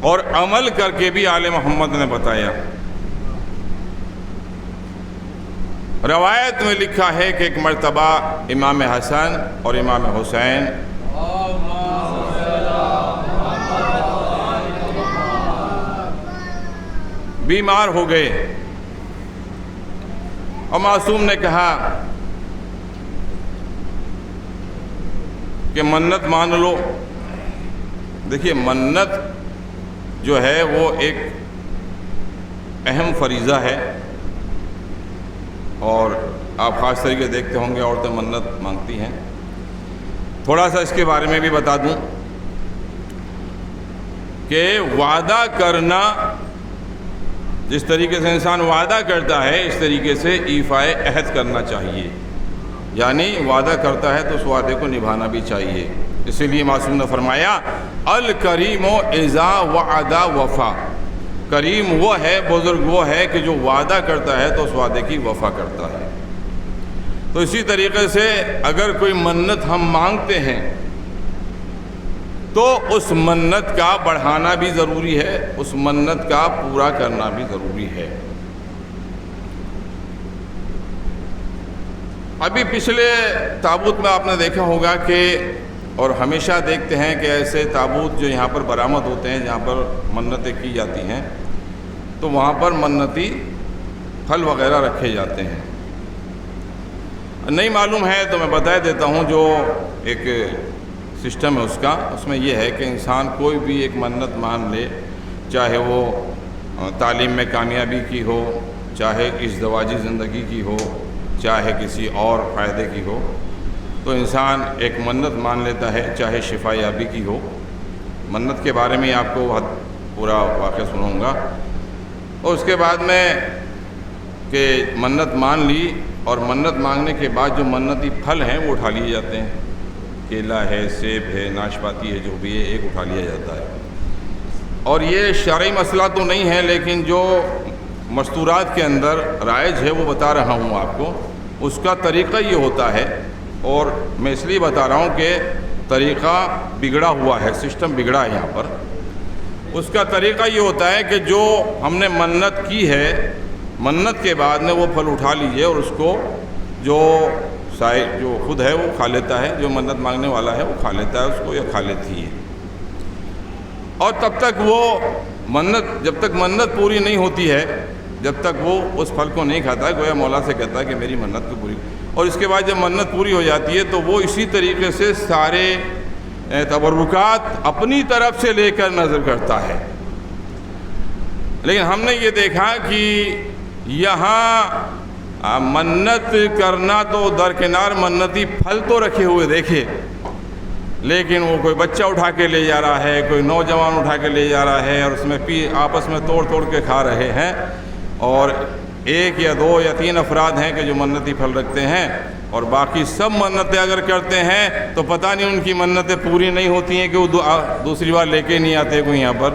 اور عمل کر کے بھی آل محمد نے بتایا۔ روایت میں لکھا ہے کہ ایک مرتبہ امام حسن اور امام حسین بیمار ہو گئے اور معصوم نے کہا کہ منت مان لو. دیکھیے منت جو ہے وہ ایک اہم فریضہ ہے، اور آپ خاص طریقے دیکھتے ہوں گے عورتیں منت مانگتی ہیں. تھوڑا سا اس کے بارے میں بھی بتا دوں کہ وعدہ کرنا، جس طریقے سے انسان وعدہ کرتا ہے اس طریقے سے ایفائے عہد کرنا چاہیے، یعنی وعدہ کرتا ہے تو اس وعدے کو نبھانا بھی چاہیے. اسی لیے معصوم نے فرمایا الکریم اذا وعد وفا. کریم وہ ہے، بزرگ وہ ہے کہ جو وعدہ کرتا ہے تو اس وعدے کی وفا کرتا ہے. تو اسی طریقے سے اگر کوئی منت ہم مانگتے ہیں تو اس منت کا بڑھانا بھی ضروری ہے، اس منت کا پورا کرنا بھی ضروری ہے. ابھی پچھلے تابوت میں آپ نے دیکھا ہوگا کہ، اور ہمیشہ دیکھتے ہیں کہ ایسے تابوت جو یہاں پر برآمد ہوتے ہیں جہاں پر منتیں کی جاتی ہیں، تو وہاں پر منتی پھل وغیرہ رکھے جاتے ہیں. نہیں معلوم ہے تو میں بتا دیتا ہوں جو ایک سسٹم ہے اس میں یہ ہے کہ انسان کوئی بھی ایک منت مان لے، چاہے وہ تعلیم میں کامیابی کی ہو، چاہے ازدواجی زندگی کی ہو، چاہے کسی اور فائدے کی ہو، تو انسان ایک منت مان لیتا ہے، چاہے شفا یابی کی ہو. منت کے بارے میں آپ کو پورا واقعہ سناؤں گا. اور اس کے بعد میں کہ منت مان لی، اور منت مانگنے کے بعد جو منتی پھل ہیں وہ اٹھا لیے جاتے ہیں. کیلا ہے، سیب ہے، ناشپاتی ہے، جو بھی ہے ایک اٹھا لیا جاتا ہے. اور یہ شرعی مسئلہ تو نہیں ہے، لیکن جو مستورات کے اندر رائج ہے وہ بتا رہا ہوں آپ کو. اس کا طریقہ یہ ہوتا ہے، اور میں اس لیے بتا رہا ہوں کہ طریقہ بگڑا ہوا ہے، سسٹم بگڑا ہے یہاں پر. اس کا طریقہ یہ ہوتا ہے کہ جو ہم نے منت کی ہے، منت کے بعد میں وہ پھل اٹھا لیجئے، اور اس کو جو خود ہے وہ کھا لیتا ہے، جو منت مانگنے والا ہے وہ کھا لیتا ہے اس کو، یا کھا لیتی ہے. اور تب تک وہ منت، جب تک منت پوری نہیں ہوتی ہے، جب تک وہ اس پھل کو نہیں کھاتا ہے، گویا مولا سے کہتا ہے کہ میری منت کو پوری. اور اس کے بعد جب منت پوری ہو جاتی ہے تو وہ اسی طریقے سے سارے تبرکات اپنی طرف سے لے کر نظر کرتا ہے. لیکن ہم نے یہ دیکھا کہ یہاں منت کرنا تو درکنار، منتی پھل تو رکھے ہوئے دیکھے، لیکن وہ کوئی بچہ اٹھا کے لے جا رہا ہے، کوئی نوجوان اٹھا کے لے جا رہا ہے، اور اس میں آپس میں توڑ کے کھا رہے ہیں. اور ایک یا دو یا تین افراد ہیں کہ جو منتی پھل رکھتے ہیں، اور باقی سب منتیں اگر کرتے ہیں تو پتہ نہیں ان کی منتیں پوری نہیں ہوتی ہیں کہ وہ دوسری بار لے کے نہیں آتے کوئی یہاں پر.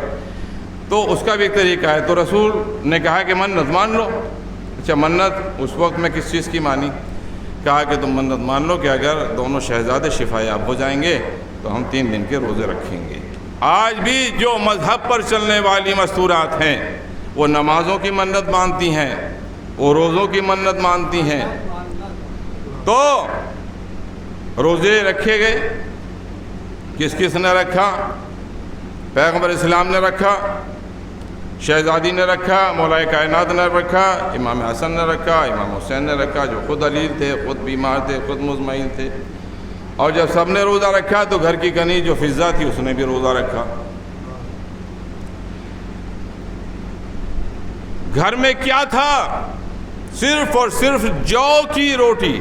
تو اس کا بھی ایک طریقہ ہے. تو رسول نے کہا کہ منت مان لو. اچھا منت اس وقت میں کس چیز کی مانی؟ کہا کہ تم منت مان لو کہ اگر دونوں شہزادے شفا یاب ہو جائیں گے تو ہم 3 دن کے روزے رکھیں گے. آج بھی جو مذہب پر چلنے والی مستورات ہیں وہ نمازوں کی منت مانتی ہیں، وہ روزوں کی منت مانتی ہیں. تو روزے رکھے گئے. کس کس نے رکھا؟ پیغمبر اسلام نے رکھا، شہزادی نے رکھا، مولا کائنات نے رکھا، امام حسن نے رکھا، امام حسین نے رکھا جو خود علیل تھے، خود بیمار تھے، خود مطمئن تھے. اور جب سب نے روزہ رکھا تو گھر کی کنی جو فضہ تھی اس نے بھی روزہ رکھا. گھر میں کیا تھا؟ صرف اور صرف جو کی روٹی.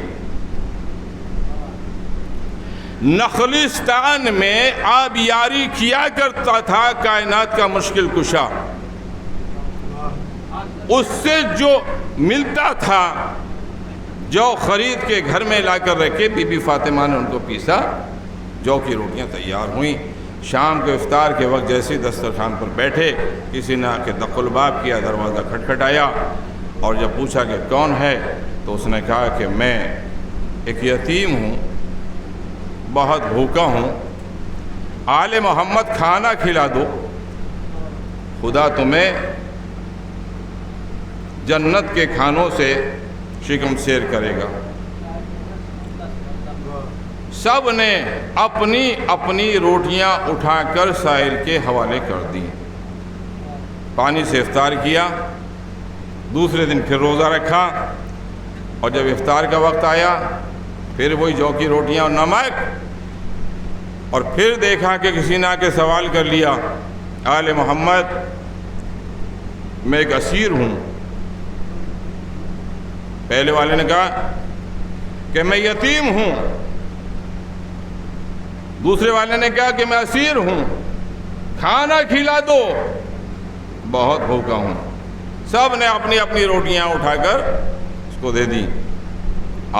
نخلستان میں آبیاری کیا کرتا تھا کائنات کا مشکل کشا. اس سے جو ملتا تھا، جو خرید کے گھر میں لا کر رکھے، بی بی فاطمہ نے ان کو پیسا، جو کی روٹیاں تیار ہوئیں. شام کے افطار کے وقت جیسے دسترخوان پر بیٹھے، کسی نے آ کے دق الباب کیا، دروازہ کھٹکھٹایا، اور جب پوچھا کہ کون ہے تو اس نے کہا کہ میں ایک یتیم ہوں، بہت بھوکا ہوں، آل محمد کھانا کھلا دو، خدا تمہیں جنت کے کھانوں سے شکم سیر کرے گا۔ سب نے اپنی اپنی روٹیاں اٹھا کر سائل کے حوالے کر دی، پانی سے افطار کیا، دوسرے دن پھر روزہ رکھا، اور جب افطار کا وقت آیا پھر وہی جو کی روٹیاں اور نمک، اور پھر دیکھا کہ کسی نے آ کے سوال کر لیا، آل محمد میں ایک اسیر ہوں۔ پہلے والے نے کہا کہ میں یتیم ہوں، دوسرے والے نے کہا کہ میں اسیر ہوں، کھانا کھلا دو، بہت بھوکا ہوں۔ سب نے اپنی اپنی روٹیاں اٹھا کر اس کو دے دی۔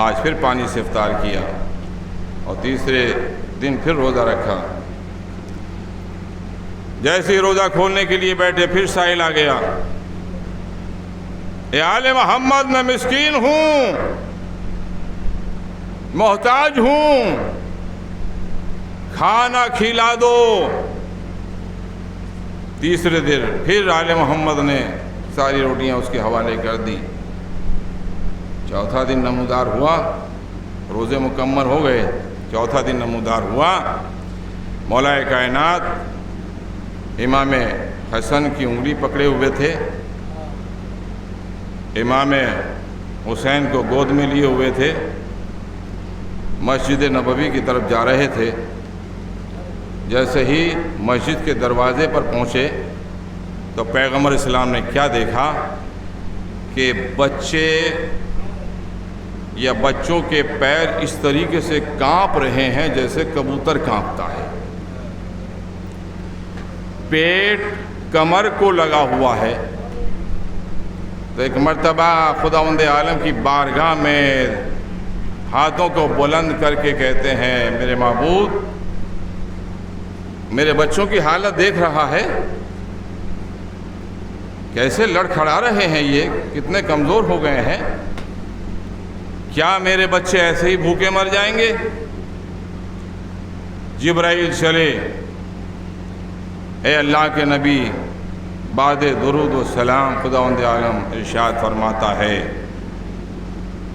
آج پھر پانی سے افطار کیا اور تیسرے دن پھر روزہ رکھا۔ جیسے ہی روزہ کھولنے کے لیے بیٹھے پھر سائل آ گیا، اے آل محمد میں مسکین ہوں، محتاج ہوں، کھانا کھلا دو۔ تیسرے دن پھر آل محمد نے ساری روٹیاں اس کے حوالے کر دی۔ چوتھا دن نمودار ہوا، روزے مکمل ہو گئے، چوتھا دن نمودار ہوا، مولا کائنات امام حسن کی انگلی پکڑے ہوئے تھے، امام حسین کو گود میں لیے ہوئے تھے، مسجد نبوی کی طرف جا رہے تھے۔ جیسے ہی مسجد کے دروازے پر پہنچے تو پیغمبر اسلام نے کیا دیکھا کہ بچے یا بچوں کے پیر اس طریقے سے کانپ رہے ہیں جیسے کبوتر کانپتا ہے، پیٹ کمر کو لگا ہوا ہے۔ تو ایک مرتبہ خداوند عالم کی بارگاہ میں ہاتھوں کو بلند کر کے کہتے ہیں، میرے معبود، میرے بچوں کی حالت دیکھ رہا ہے، کیسے لڑکھڑا رہے ہیں، یہ کتنے کمزور ہو گئے ہیں، کیا میرے بچے ایسے ہی بھوکے مر جائیں گے؟ جبرائیل چلے، اے اللہ کے نبی، بعد درود و سلام خداوند عالم ارشاد فرماتا ہے،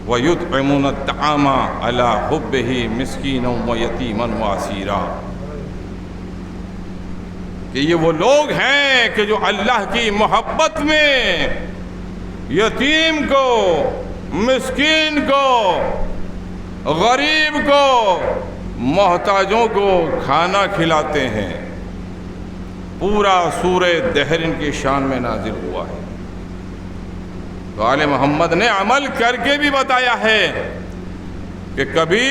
وَيُطْعِمُونَ الطَّعَامَ عَلَىٰ حُبِّهِ مِسْكِينًا وَيَتِيمًا وَأَسِيرًا، کہ یہ وہ لوگ ہیں کہ جو اللہ کی محبت میں یتیم کو، مسکین کو، غریب کو، محتاجوں کو کھانا کھلاتے ہیں۔ پورا سورہ دہر ان کی شان میں نازل ہوا ہے۔ تو آل محمد نے عمل کر کے بھی بتایا ہے کہ کبھی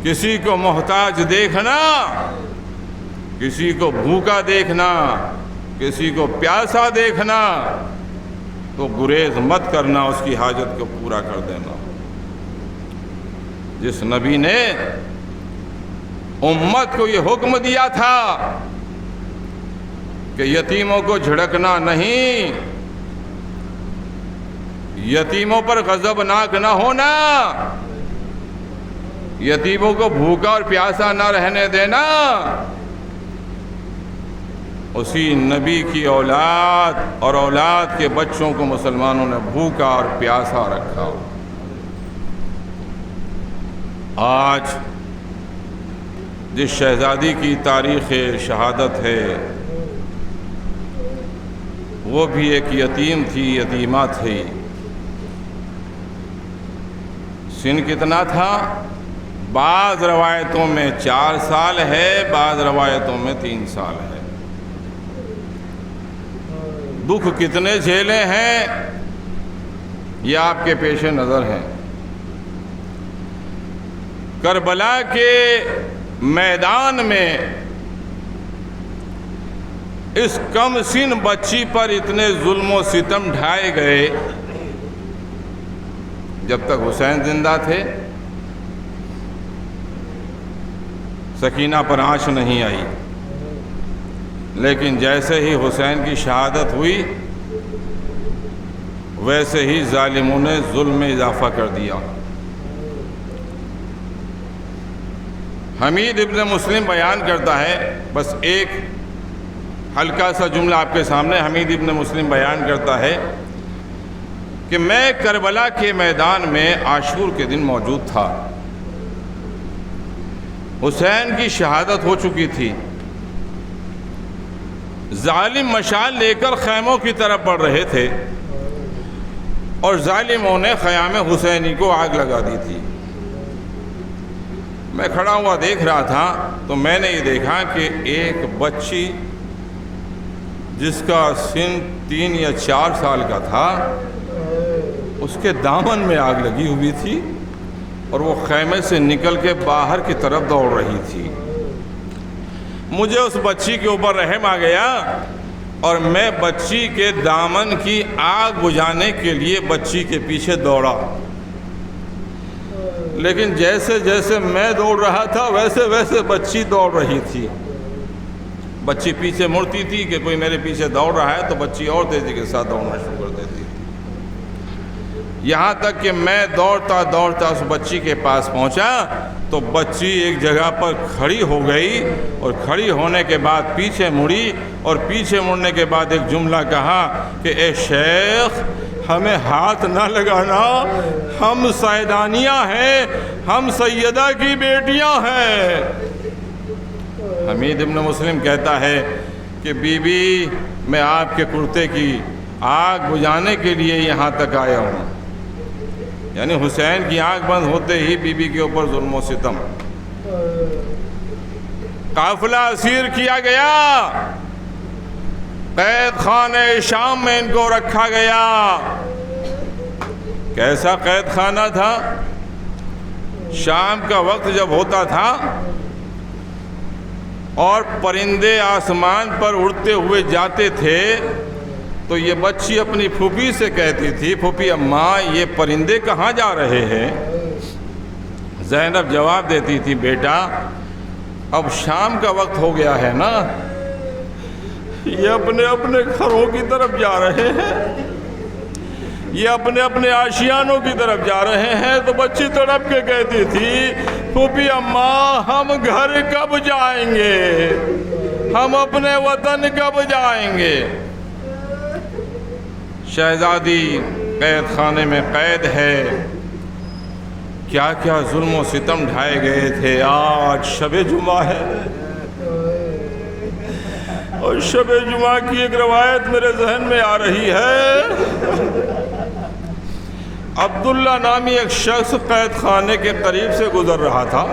کسی کو محتاج دیکھنا، کسی کو بھوکا دیکھنا، کسی کو پیاسا دیکھنا تو گریز مت کرنا، اس کی حاجت کو پورا کر دینا۔ جس نبی نے امت کو یہ حکم دیا تھا کہ یتیموں کو جھڑکنا نہیں، یتیموں پر غضبناک نہ ہونا، یتیموں کو بھوکا اور پیاسا نہ رہنے دینا، اسی نبی کی اولاد اور اولاد کے بچوں کو مسلمانوں نے بھوکا اور پیاسا رکھا۔ آج جس شہزادی کی تاریخ شہادت ہے وہ بھی ایک یتیم تھی، یتیمہ تھی۔ سن کتنا تھا؟ بعض روایتوں میں 4 سال ہے، بعض روایتوں میں 3 سال ہے۔ دکھ کتنے جھیلے ہیں یہ آپ کے پیش نظر ہیں۔ کربلا کے میدان میں اس کم سن بچی پر اتنے ظلم و ستم ڈھائے گئے، جب تک حسین زندہ تھے سکینہ پر آنچ نہیں آئی، لیکن جیسے ہی حسین کی شہادت ہوئی ویسے ہی ظالموں نے ظلم میں اضافہ کر دیا۔ حمید ابن مسلم بیان کرتا ہے، بس ایک ہلکا سا جملہ آپ کے سامنے۔ حمید ابن مسلم بیان کرتا ہے کہ میں کربلا کے میدان میں عاشور کے دن موجود تھا۔ حسین کی شہادت ہو چکی تھی، ظالم مشعل لے کر خیموں کی طرف بڑھ رہے تھے اور ظالموں نے خیام حسینی کو آگ لگا دی تھی۔ میں کھڑا ہوا دیکھ رہا تھا تو میں نے یہ دیکھا کہ ایک بچی جس کا سن 3 یا 4 سال کا تھا، اس کے دامن میں آگ لگی ہوئی تھی اور وہ خیمے سے نکل کے باہر کی طرف دوڑ رہی تھی۔ مجھے اس بچی کے اوپر رحم آ گیا اور میں بچی کے دامن کی آگ بجھانے کے لیے بچی کے پیچھے دوڑا، لیکن جیسے جیسے میں دوڑ رہا تھا ویسے ویسے بچی دوڑ رہی تھی۔ بچی پیچھے مڑتی تھی کہ کوئی میرے پیچھے دوڑ رہا ہے تو بچی اور تیزی کے ساتھ دوڑنا شروع کر دیتی تھی، یہاں تک کہ میں دوڑتا دوڑتا اس بچی کے پاس پہنچا تو بچی ایک جگہ پر کھڑی ہو گئی اور کھڑی ہونے کے بعد پیچھے مڑی اور پیچھے مڑنے کے بعد ایک جملہ کہا کہ اے شیخ ہمیں ہاتھ نہ لگانا، ہم سیدانیاں ہیں، ہم سیدہ کی بیٹیاں ہیں۔ حمید ابن مسلم کہتا ہے کہ بی بی میں آپ کے کرتے کی آگ بجھانے کے لیے یہاں تک آیا ہوں، یعنی حسین کی آنکھ بند ہوتے ہی بی بی کے اوپر ظلم و ستم۔ قافلہ اسیر کیا گیا، قید خانہ شام میں ان کو رکھا گیا۔ کیسا قید خانہ تھا؟ شام کا وقت جب ہوتا تھا اور پرندے آسمان پر اڑتے ہوئے جاتے تھے تو یہ بچی اپنی پھوپھی سے کہتی تھی، پھوپھی اماں یہ پرندے کہاں جا رہے ہیں؟ زینب جواب دیتی تھی، بیٹا اب شام کا وقت ہو گیا ہے نا، یہ اپنے اپنے گھروں کی طرف جا رہے ہیں، یہ اپنے اپنے آشیانوں کی طرف جا رہے ہیں۔ تو بچی تڑپ کے کہتی تھی، پھوپھی اماں ہم گھر کب جائیں گے، ہم اپنے وطن کب جائیں گے؟ شہزادی قید خانے میں قید ہے، کیا کیا ظلم و ستم ڈھائے گئے تھے۔ آج شب جمعہ ہے اور شب جمعہ کی ایک روایت میرے ذہن میں آ رہی ہے۔ عبداللہ نامی ایک شخص قید خانے کے قریب سے گزر رہا تھا،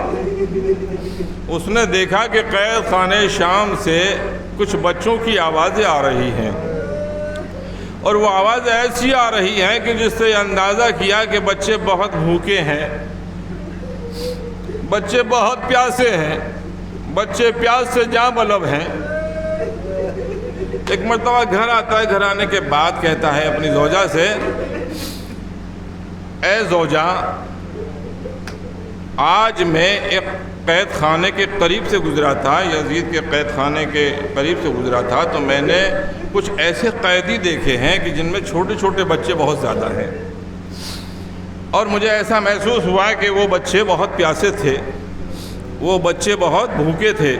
اس نے دیکھا کہ قید خانے شام سے کچھ بچوں کی آوازیں آ رہی ہیں اور وہ آوازیں ایسی آ رہی ہیں کہ جس سے اندازہ کیا کہ بچے بہت بھوکے ہیں، بچے بہت پیاسے ہیں، بچے پیاس سے جاں بلب ہیں۔ ایک مرتبہ گھر آتا ہے، گھر آنے کے بعد کہتا ہے اپنی زوجہ سے، اے زوجہ آج میں ایک قید خانے کے قریب سے گزرا تھا، یزید کے قید خانے کے قریب سے گزرا تھا تو میں نے کچھ ایسے قیدی دیکھے ہیں کہ جن میں چھوٹے چھوٹے بچے بہت زیادہ ہیں، اور مجھے ایسا محسوس ہوا کہ وہ بچے بہت پیاسے تھے، وہ بچے بہت بھوکے تھے۔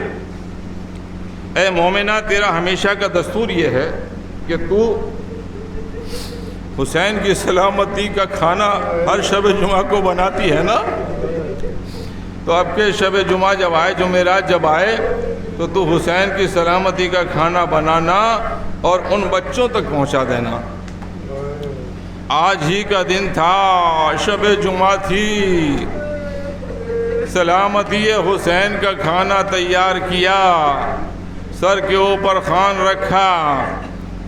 اے مومنہ تیرا ہمیشہ کا دستور یہ ہے کہ تو حسین کی سلامتی کا کھانا ہر شب جمعہ کو بناتی ہے نا، تو اب کے شب جمعہ جب آئے، جمعرات جب آئے تو تو حسین کی سلامتی کا کھانا بنانا اور ان بچوں تک پہنچا دینا۔ آج ہی کا دن تھا، شب جمعہ تھی، سلامتی حسین کا کھانا تیار کیا، سر کے اوپر خوان رکھا،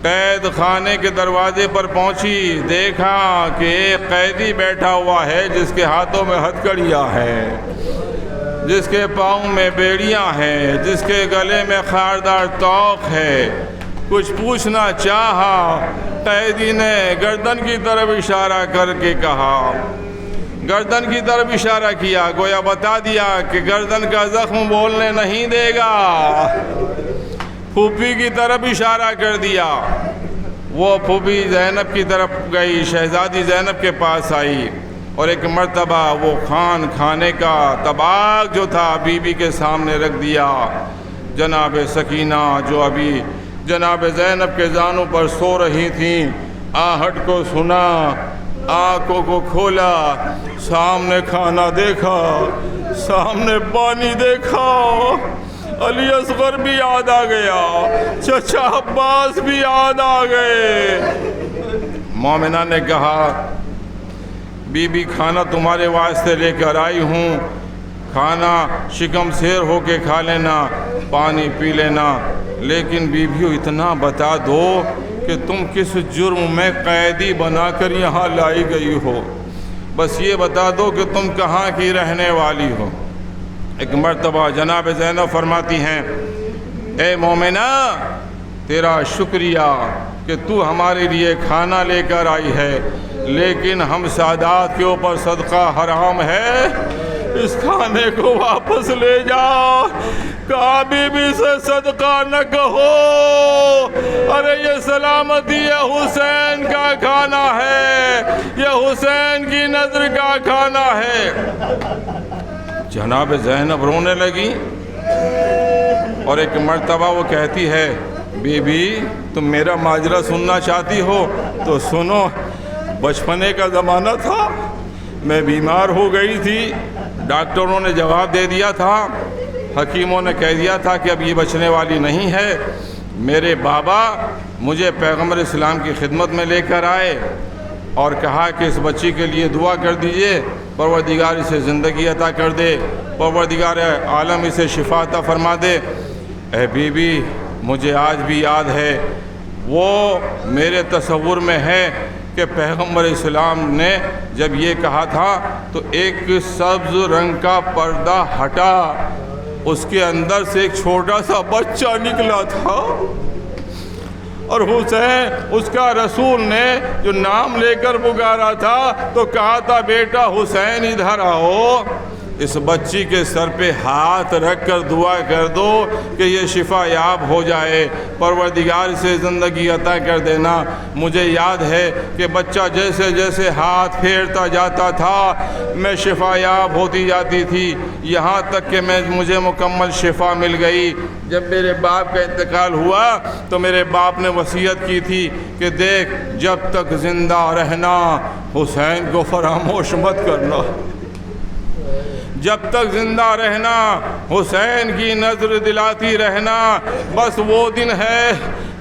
قید خانے کے دروازے پر پہنچی، دیکھا کہ ایک قیدی بیٹھا ہوا ہے جس کے ہاتھوں میں ہتھکڑیاں ہیں، جس کے پاؤں میں بیڑیاں ہیں، جس کے گلے میں خاردار توق ہے۔ کچھ پوچھنا چاہا، قیدی نے گردن کی طرف اشارہ کر کے کہا، گردن کی طرف اشارہ کیا، گویا بتا دیا کہ گردن کا زخم بولنے نہیں دے گا۔ پھوپھی کی طرف اشارہ کر دیا، وہ پھوپھی زینب کی طرف گئی، شہزادی زینب کے پاس آئی اور ایک مرتبہ وہ کھانے کا طباق جو تھا بی بی کے سامنے رکھ دیا۔ جناب سکینہ جو ابھی جناب زینب کے زانوں پر سو رہی تھیں، آہٹ کو سنا آنکھوں کو کھولا، سامنے کھانا دیکھا، سامنے پانی دیکھا، علی اصغر بھی یاد آ گیا، چچا عباس بھی یاد آ گئے۔ مومنہ نے کہا بی بی کھانا تمہارے واسطے لے کر آئی ہوں، کھانا شکم سیر ہو کے کھا لینا، پانی پی لینا، لیکن بیویو اتنا بتا دو کہ تم کس جرم میں قیدی بنا کر یہاں لائی گئی ہو، بس یہ بتا دو کہ تم کہاں کی رہنے والی ہو۔ ایک مرتبہ جناب زینب فرماتی ہیں اے مومنہ تیرا شکریہ کہ تو ہمارے لیے کھانا لے کر آئی ہے، لیکن ہم سادات کے اوپر صدقہ حرام ہے، اس کھانے کو واپس لے جا۔ کہا بی بی سے صدقہ نہ کہو، ارے یہ سلامتی یہ حسین کا کھانا ہے، یہ حسین کی نظر کا کھانا ہے۔ جناب زینب رونے لگی اور ایک مرتبہ وہ کہتی ہے بی بی تم میرا ماجرا سننا چاہتی ہو تو سنو، بچپنے کا زمانہ تھا، میں بیمار ہو گئی تھی، ڈاکٹروں نے جواب دے دیا تھا، حکیموں نے کہہ دیا تھا کہ اب یہ بچنے والی نہیں ہے۔ میرے بابا مجھے پیغمبر اسلام کی خدمت میں لے کر آئے اور کہا کہ اس بچی کے لیے دعا کر دیجئے، پروردگار اسے زندگی عطا کر دے، پروردگار عالم اسے شفا عطا فرما دے۔ اے بی بی مجھے آج بھی یاد ہے، وہ میرے تصور میں ہے کہ پیغمبر اسلام نے جب یہ کہا تھا تو ایک سبز رنگ کا پردہ ہٹا، اس کے اندر سے ایک چھوٹا سا بچہ نکلا تھا، اور حسین اس کا رسول نے جو نام لے کر پکارا تھا تو کہا تھا بیٹا حسین ادھر آؤ، اس بچی کے سر پہ ہاتھ رکھ کر دعا کر دو کہ یہ شفا یاب ہو جائے، پروردگار اسے زندگی عطا کر دینا۔ مجھے یاد ہے کہ بچہ جیسے جیسے ہاتھ پھیرتا جاتا تھا میں شفا یاب ہوتی جاتی تھی، یہاں تک کہ مجھے مکمل شفا مل گئی۔ جب میرے باپ کا انتقال ہوا تو میرے باپ نے وصیت کی تھی کہ دیکھ جب تک زندہ رہنا حسین کو فراموش مت کرنا، جب تک زندہ رہنا حسین کی نظر دلاتی رہنا۔ بس وہ دن ہے،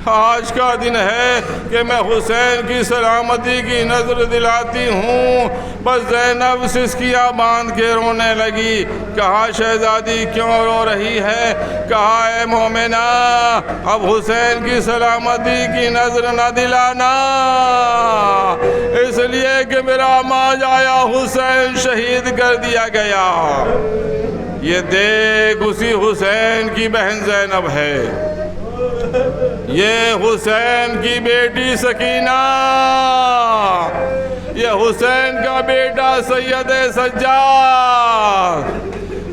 آج کا دن ہے کہ میں حسین کی سلامتی کی نظر دلاتی ہوں۔ بس زینب سسکیاں باندھ کے رونے لگی، کہا شہزادی کیوں رو رہی ہے؟ کہا اے مومنہ اب حسین کی سلامتی کی نظر نہ دلانا، اس لیے کہ میرا ماں آیا حسین شہید کر دیا گیا۔ یہ دیکھ اسی حسین کی بہن زینب ہے، یہ حسین کی بیٹی سکینہ، یہ حسین کا بیٹا سید سجاد۔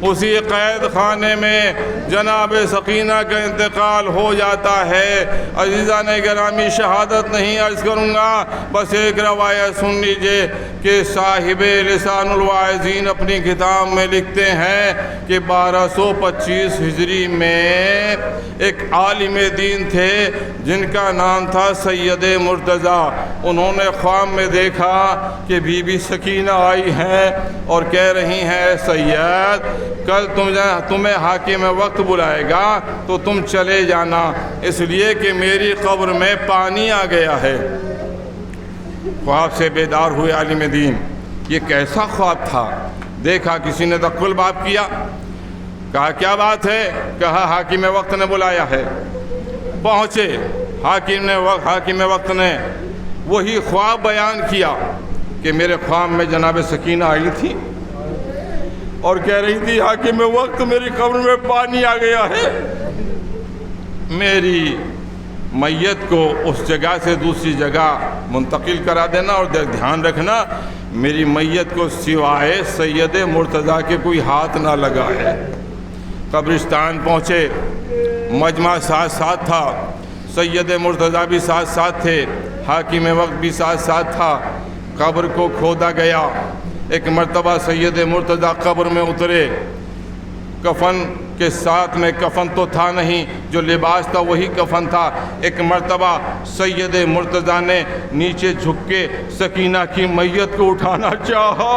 اسی قید خانے میں جناب سکینہ کا انتقال ہو جاتا ہے۔ عزیزان گرامی شہادت نہیں عرض کروں گا، بس ایک روایت سن لیجئے کہ صاحب لسان الواعظین اپنی کتاب میں لکھتے ہیں کہ 1225 ہجری میں ایک عالم دین تھے جن کا نام تھا سید مرتضیٰ۔ انہوں نے خواب میں دیکھا کہ بی بی سکینہ آئی ہیں اور کہہ رہی ہیں سید کل تمہیں حاکم وقت بلائے گا تو تم چلے جانا، اس لیے کہ میری قبر میں پانی آ گیا ہے۔ خواب سے بیدار ہوئے عالم دین، یہ کیسا خواب تھا؟ دیکھا کسی نے تقل باب کیا، کہا کیا بات ہے؟ کہا حاکم وقت نے بلایا ہے۔ پہنچے حاکم وقت نے وہی خواب بیان کیا کہ میرے خواب میں جناب سکینہ آئی تھی اور کہہ رہی تھی حاکم وقت میری قبر میں پانی آ گیا ہے، میری میت کو اس جگہ سے دوسری جگہ منتقل کرا دینا، اور دھیان رکھنا میری میت کو سوائے سید مرتضیٰ کے کوئی ہاتھ نہ لگا ہے۔ قبرستان پہنچے، مجمع ساتھ ساتھ تھا، سید مرتضیٰ بھی ساتھ ساتھ تھے، حاکم وقت بھی ساتھ ساتھ تھا۔ قبر کو کھودا گیا، ایک مرتبہ سید مرتضیٰ قبر میں اترے، کفن کہ ساتھ میں کفن تو تھا نہیں، جو لباس تھا وہی کفن تھا۔ ایک مرتبہ سید مرتضیٰ نے نیچے جھک کے سکینہ کی میت کو اٹھانا چاہا،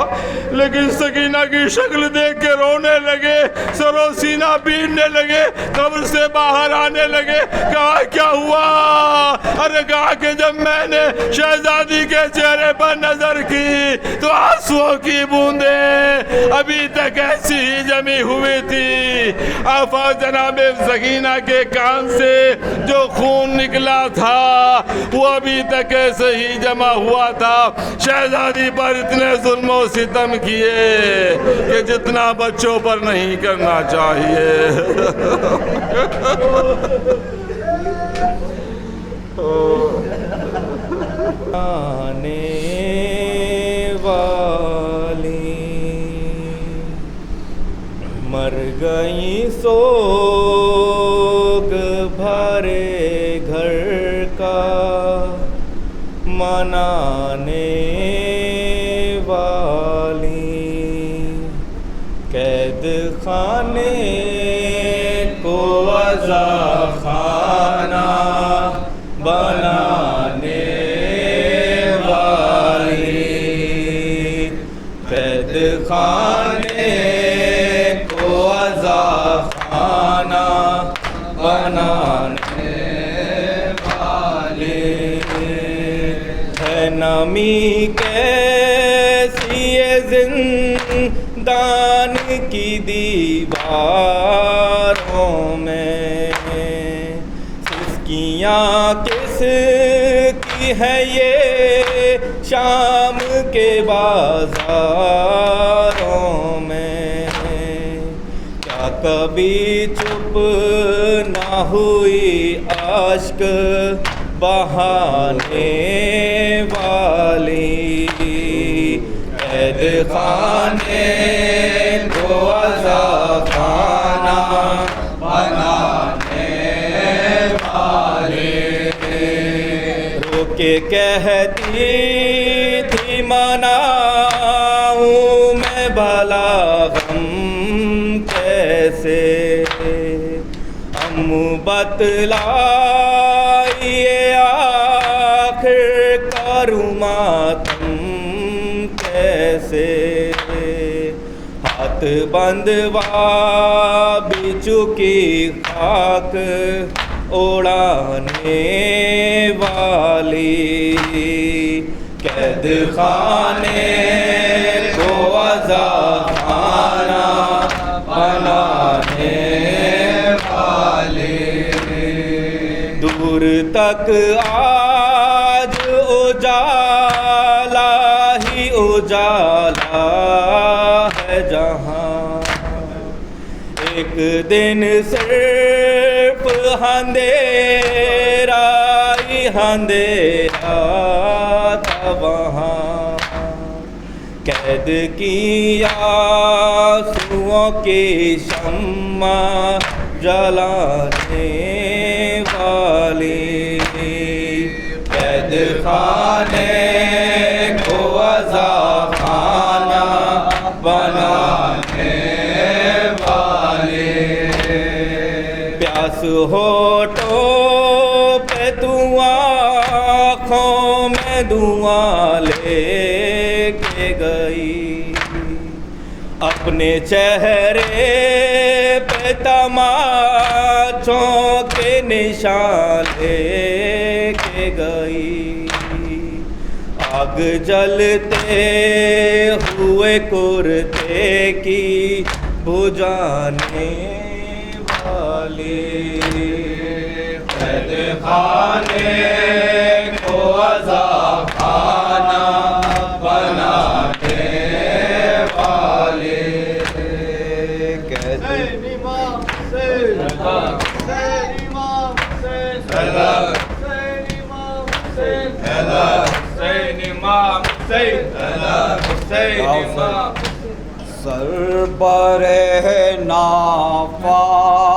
لیکن سکینہ کی شکل دیکھ کے رونے لگے، سر و سینہ پیٹنے لگے، قبر سے باہر آنے لگے۔ کہا کیا ہوا؟ ارے کہا کہ جب میں نے شہزادی کے چہرے پر نظر کی تو آنسوؤں کی بوندیں ابھی تک ایسی ہی جمی ہوئی تھی۔ آفا جناب سکینہ کے کان سے جو خون نکلا تھا وہ ابھی تک ایسے ہی جمع ہوا تھا۔ شہزادی پر اتنے ظلم و ستم کیے کہ جتنا بچوں پر نہیں کرنا چاہیے۔ آنے والی مر گئی سوگ بھرے گھر کا منانے والی، قید خانے کو عزا خانہ بنانے والی، قید خانے کو عزا خانہ بنانے والی، ہے نمی کیسی ہے زندان کی دیواروں میں، سسکیاں کس کی ہے یہ شام کے بازاروں میں، کیا کبھی چپ نہ ہوئی اشک بہانے والی، قید خانے کو عزا خانہ بنانے والی، رو کے کہتی تھی مناؤں میں بھلا غم کیسے، ہم بتلائیے آخر کروں ماتم کیسے، ہاتھ بندوا بھی چکی خاک اڑانے والی، قید خانے کو عزا خانہ بنانے والی، دور تک آج اجالا ہی اجالا ہے جہاں، ایک دن صرف اندھیرا ہی اندھیرا تھا وہاں، قید کی آنسوؤں کی شمع جلانے والی، قید خانے کو عزا خانہ بنانے والی، پیاس ہونٹوں پہ تو آنکھوں میں دعا لے کے گئی، اپنے چہرے پہ تماچوں کے نشان لے کے گئی، آگ جلتے ہوئے کرتے کی بجھانے والی، قید خانے کو عزا خانہ بنانے والی، سربرہنا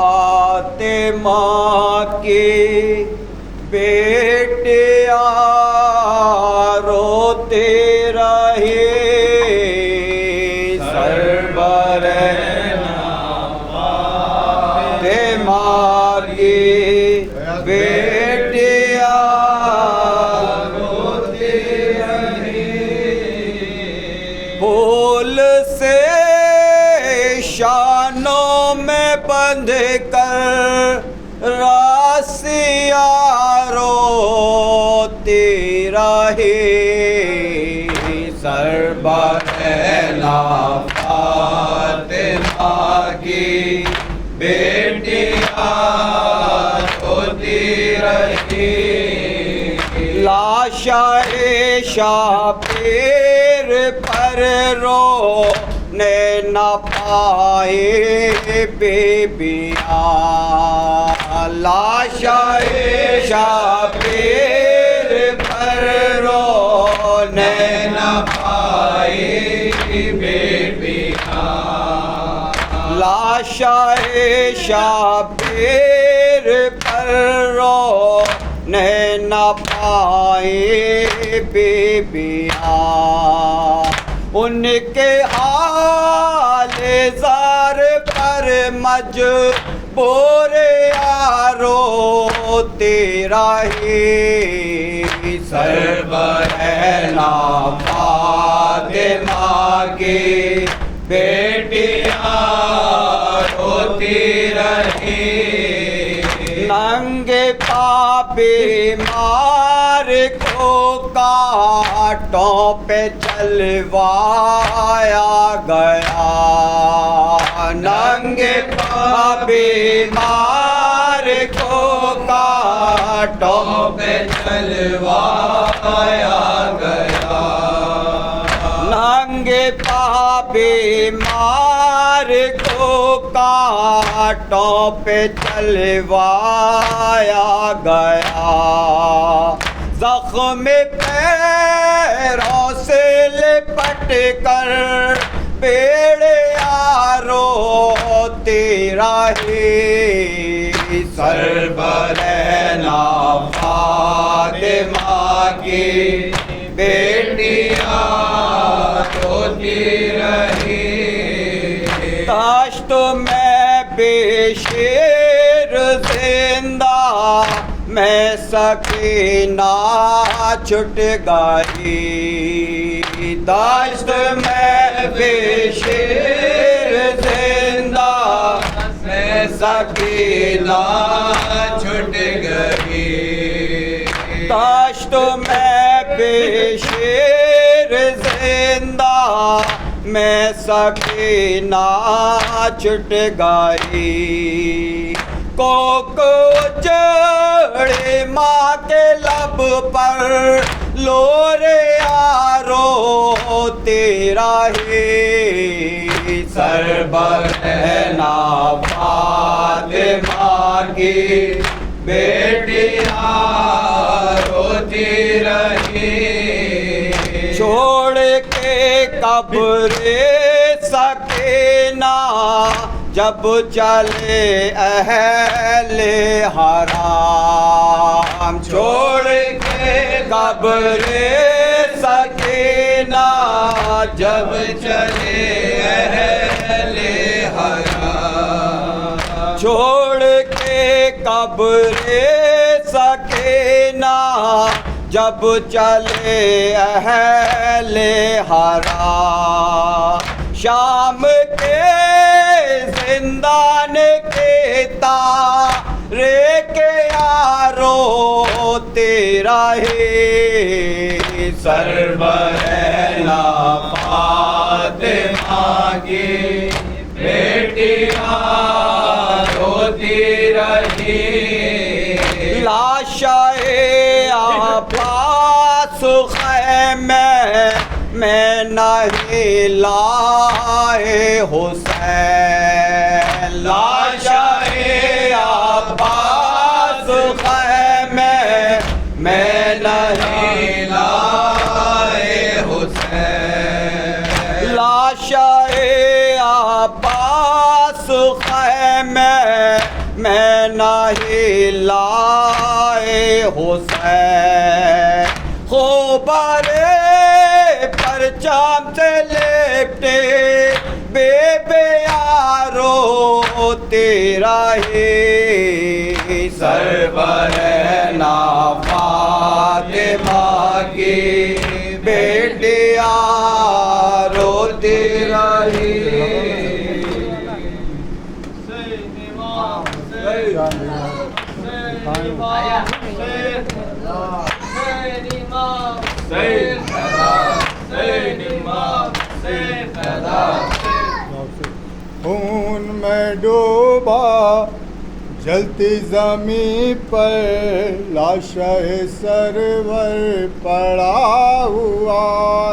فاطمہ کی بیٹیاں روتے رہے، سربرہنا شانوں میں بندھ کر راسیاں روتی رہی سربرہنا فاطمہ کی بیٹیاں روتی رہی لاشاں شبیر پر رونے نہ پائے بیبیاں لاشاں شبیر پر رونے نہ پائے بیبیاں لاشاں شبیر پر رونے نہ پائے بیبیاں ان کے حال زار پر مجبور روتی رہی سربرہنا فاطمہ کی بیٹیاں روتی رہی ننگے پا بیمار کو کانٹوں پہ چلوایا گیا ننگے پا بیمار کو کانٹوں پہ چلوایا گیا ننگے پا بیمار کو کانٹوں پہ چلوایا گیا زخم پیروں سے لپٹ کر بیڑیاں روتی رہی سربرہنا فاطمہ کی بیٹیاں روتی رہی داشت میں بے شیر زندہ میں سکینہ چھٹ گئی داشت میں بے شیر زندہ میں سکینہ چھٹ گئی داشت میں بے شیر زندہ میں سکینہ چھٹ گئی کوک اجڑے ماں کے لب پر لوریاں روتی رہی سربرہنا فاطمہ کی بیٹیاں روتی رہی چھوڑ کے قبر سکینہ جب چلے اہل حرام چھوڑ کے قبر سکینہ جب چلے اہل حرام چھوڑ کے قبر سکینہ جب چلے اہل حرام شام کے زندان کے تارے کے روتے رہے سربرہنا فاطمہ کی بیٹیاں روتی رہی لاشاں عباس خیمے میں نہیں لائے حسین لاشاں عباس خیمے میں نہیں لائے حسین لاشاں عباس خیمے میں نہیں لائے حسین خوبارے پرچام سے لپٹے بیبیاں روتی رہی سربرہنا فاطمہ کی بیٹیاں روتی رہی میں ڈوبا جلتی زمین پر لاشہ سرور پڑا ہوا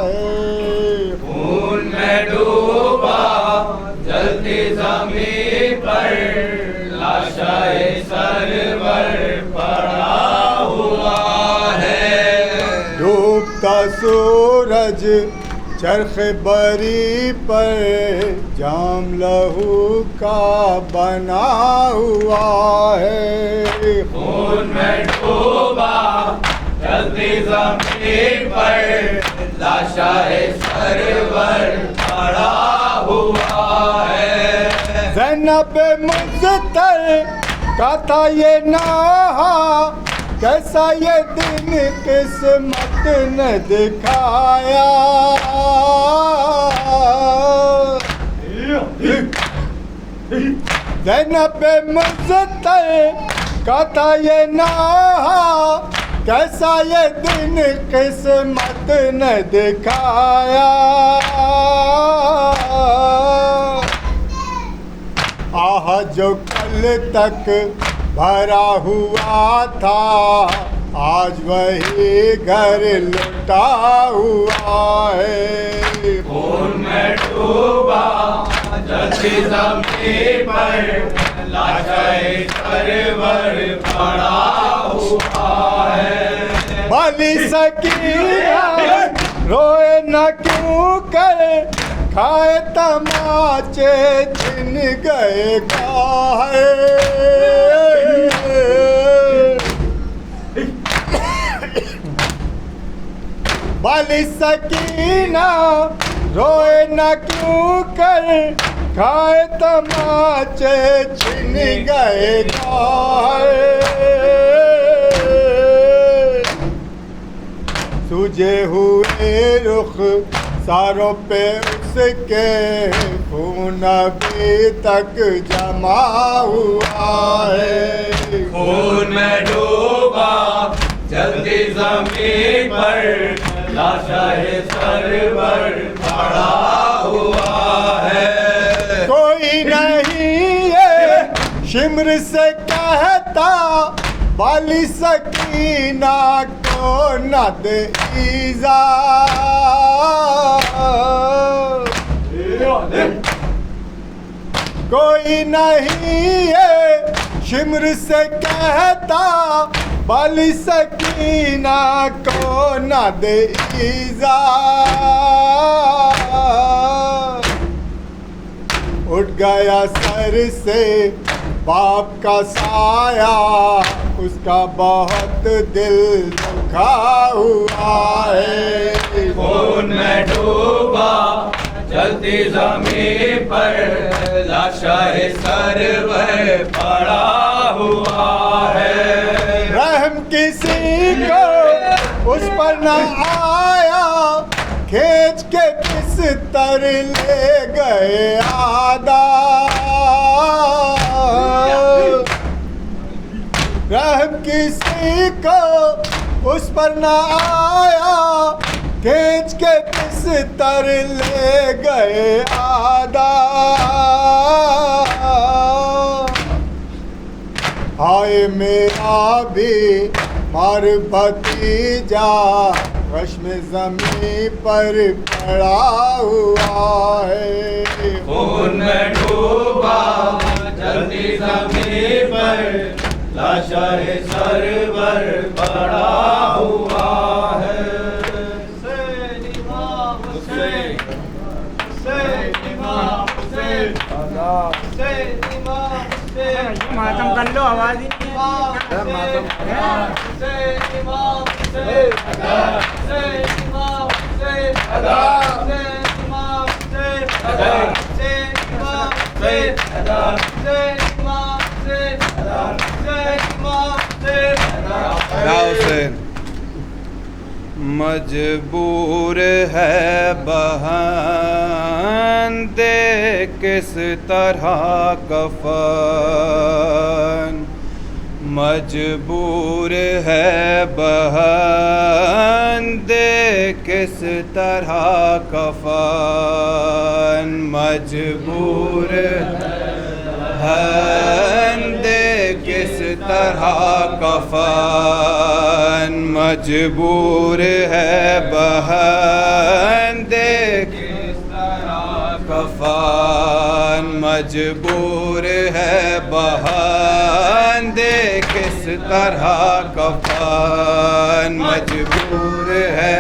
ہے. خون میں ڈوبا جلتی زمین پر لاشہ سرور پڑا ہوا ہے. ڈوبتا سورج چرخ بری پر جام لہو کا بنا ہوا ہے. خون میں ڈوبا جلتی زمین پر لاشہ سرور پڑا ہوا ہے. زینب مزتر کا تھا یہ نہا کیسا یہ دن قسمت نے دکھایا. زینب مزتر کا تھا یہ نہا کیسا یہ دن قسمت نے دکھایا. آہ جو کل تک بھرا ہوا تھا آج وہی گھر لٹا ہوا ہے. خون میں ڈوبا جلتی زمین پر لاشہ سرور پڑا ہوا ہے. بالی سکینہ روئے نہ کیوں کر کھائے تماچے چھن گئے گاہے. بالی سکینہ روئے نہ کیوں کر کھائے تماچے چھن گئے گاہے. سوجے ہوئے رخ ساروں پہ اس کے خون ابھی تک جمع ہوا ہے. خون میں ڈوبا جلتی زمین پر لاشہ سرور پڑا ہوا ہے. کوئی نہیں ہے شمر سے کہتا بالی سکینہ کو نہ دے ایزا. کوئی نہیں ہے شمر سے کہتا بالی سکینہ کو نہ دے ایزا. اٹھ گیا سر سے باپ کا سایہ اس کا بہت دل دکھا ہوا ہے. خون میں ڈوبا جلتی زمین پر لاشہ سرور پڑا ہوا ہے. رحم کسی کو اس پر نہ آیا کھینچ کے بستر لے گئے آدھا. رحم کسی کو اس پر نہ آیا کھینچ کے بستر لے گئے آدھا. ہائے میرا بھی مار بھتیجا رشم زمین پر پڑا ہوا ہے. خون میں ڈوبا جلتی زمین پر لاشہ سرور پڑا ہوا ہے. حسین امام حسین حسین امام حسین حسین امام حسین. ماتم کر لو آواز ہی حسین امام حسین حسین امام حسین حسین امام حسین حسین امام حسین حسین امام حسین حسین امام حسین حسین. مجبور ہے بہن دے کس طرح کفن. مجبور ہے بہن دے کس طرح کفن. مجبور ہے بہن دے کس طرح کفن مجبور ہے بہن دے کس طرح کفن مجبور ہے بہن دے کس طرح کفن مجبور ہے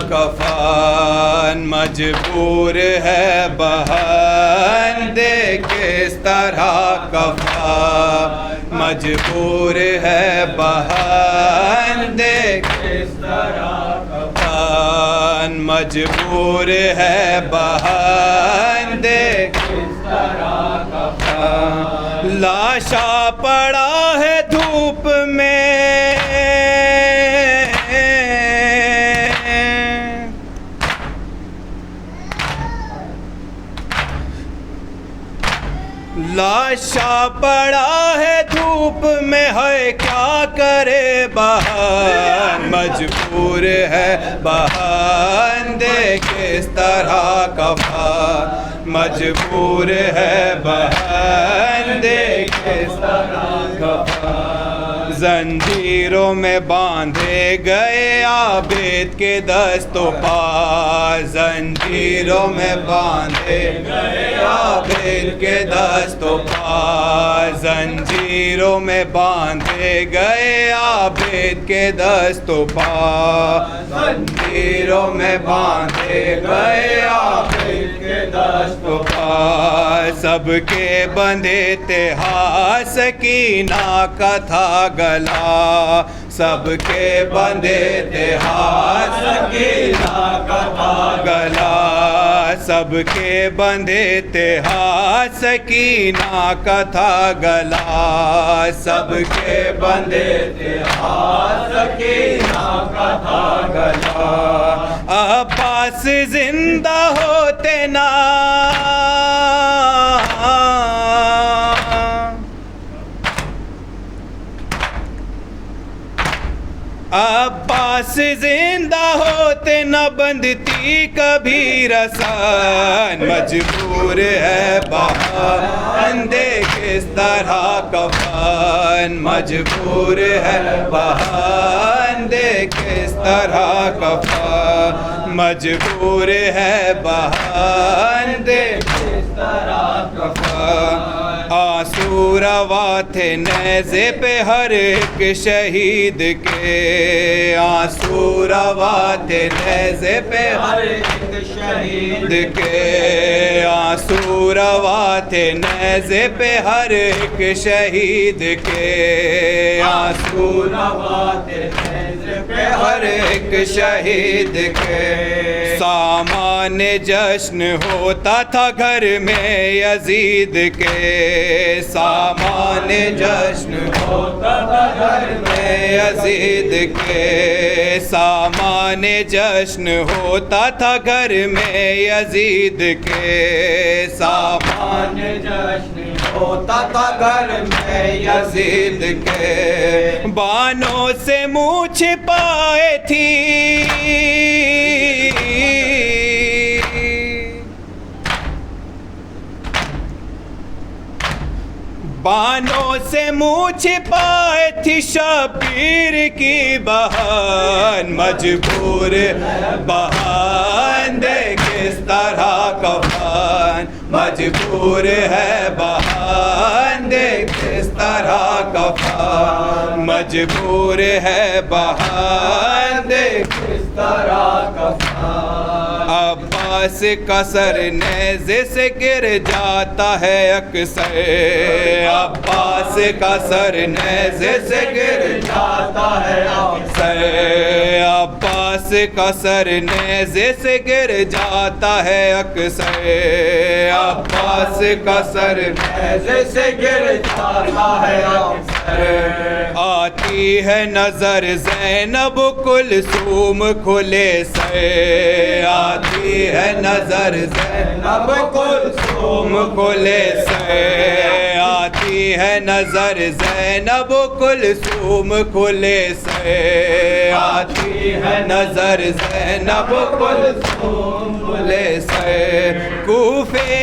کفن مجبور ہے بہن دے کس طرح کفن مجبور ہے بہن دے کس طرح کفن مجبور ہے بہن دے کس طرح کفن لاشا پڑا ہے دھوپ میں لاشا پڑا ہے دھوپ میں ہے کیا کرے بہن مجبور ہے بہن دے کس طرح کفن مجبور ہے بہن دے کس طرح کفن زنجیروں میں باندھے گئے عابد کے دست و پا زنجیروں میں باندھے گئے عابد کے دست و پا زنجیروں میں باندھے گئے عابد کے دست و پا زنجیروں میں باندھے گئے عابد کے دست و پا سب کے بندھے تھے ہاتھ سکینہ کا تھا گلا سب کے بندھے تھے ہاتھ سکینہ کا تھا گلا سب کے بندھے تھے ہاتھ سکینہ کا تھا گلا سب کے بندھے تھے ہاتھ سکینہ کا تھا گلا عباس زندہ ہوتے نا عباس زندہ ہوتے نہ بندتی کبھی رسان مجبور ہے بہن دے کس طرح کفن مجبور ہے بہن دے کس طرح کفن مجبور ہے بہن دے کس طرح کفن آنسو روا تھے نیزے پہ ہر ایک شہید کے آنسو روا تھے نیزے پہ ہر ایک شہید کے آنسو روا تھے نیزے پہ ہر ایک شہید کے آنسو روا تھے نیزے پہ ہر ایک شہید کے سامان جشن ہوتا تھا گھر میں یزید کے سامان جشن ہوتا تھا گھر میں یزید کے سامان جشن ہوتا تھا گھر میں یزید کے سامان جشن ہوتا تھا گھر میں یزید کے بانوں سے منہ چھپائے تھی بانوں سے منہ چھپائے تھی شبیر کی بہن مجبور بہن دے کس طرح کفن مجبور ہے بہن دے کس طرح کفن مجبور ہے بہن دے کس طرح کفن عباس کا سر نیزے سے گر جاتا ہے اکثر عباس کا سر نیزے سے گر جاتا ہے اکثر عباس کا سر نیزے سے گر جاتا ہے اکثر عباس کا سر نیزے سے گر جاتا ہے اکثر آتی ہے نظر زینب کلثوم کھلے سے آتی ہے نظر زینب کلثوم کھلے سے آتی ہے نظر زینب کلثوم کھلے سے آتی ہے نظر زینب کلثوم کھلے سے کوفے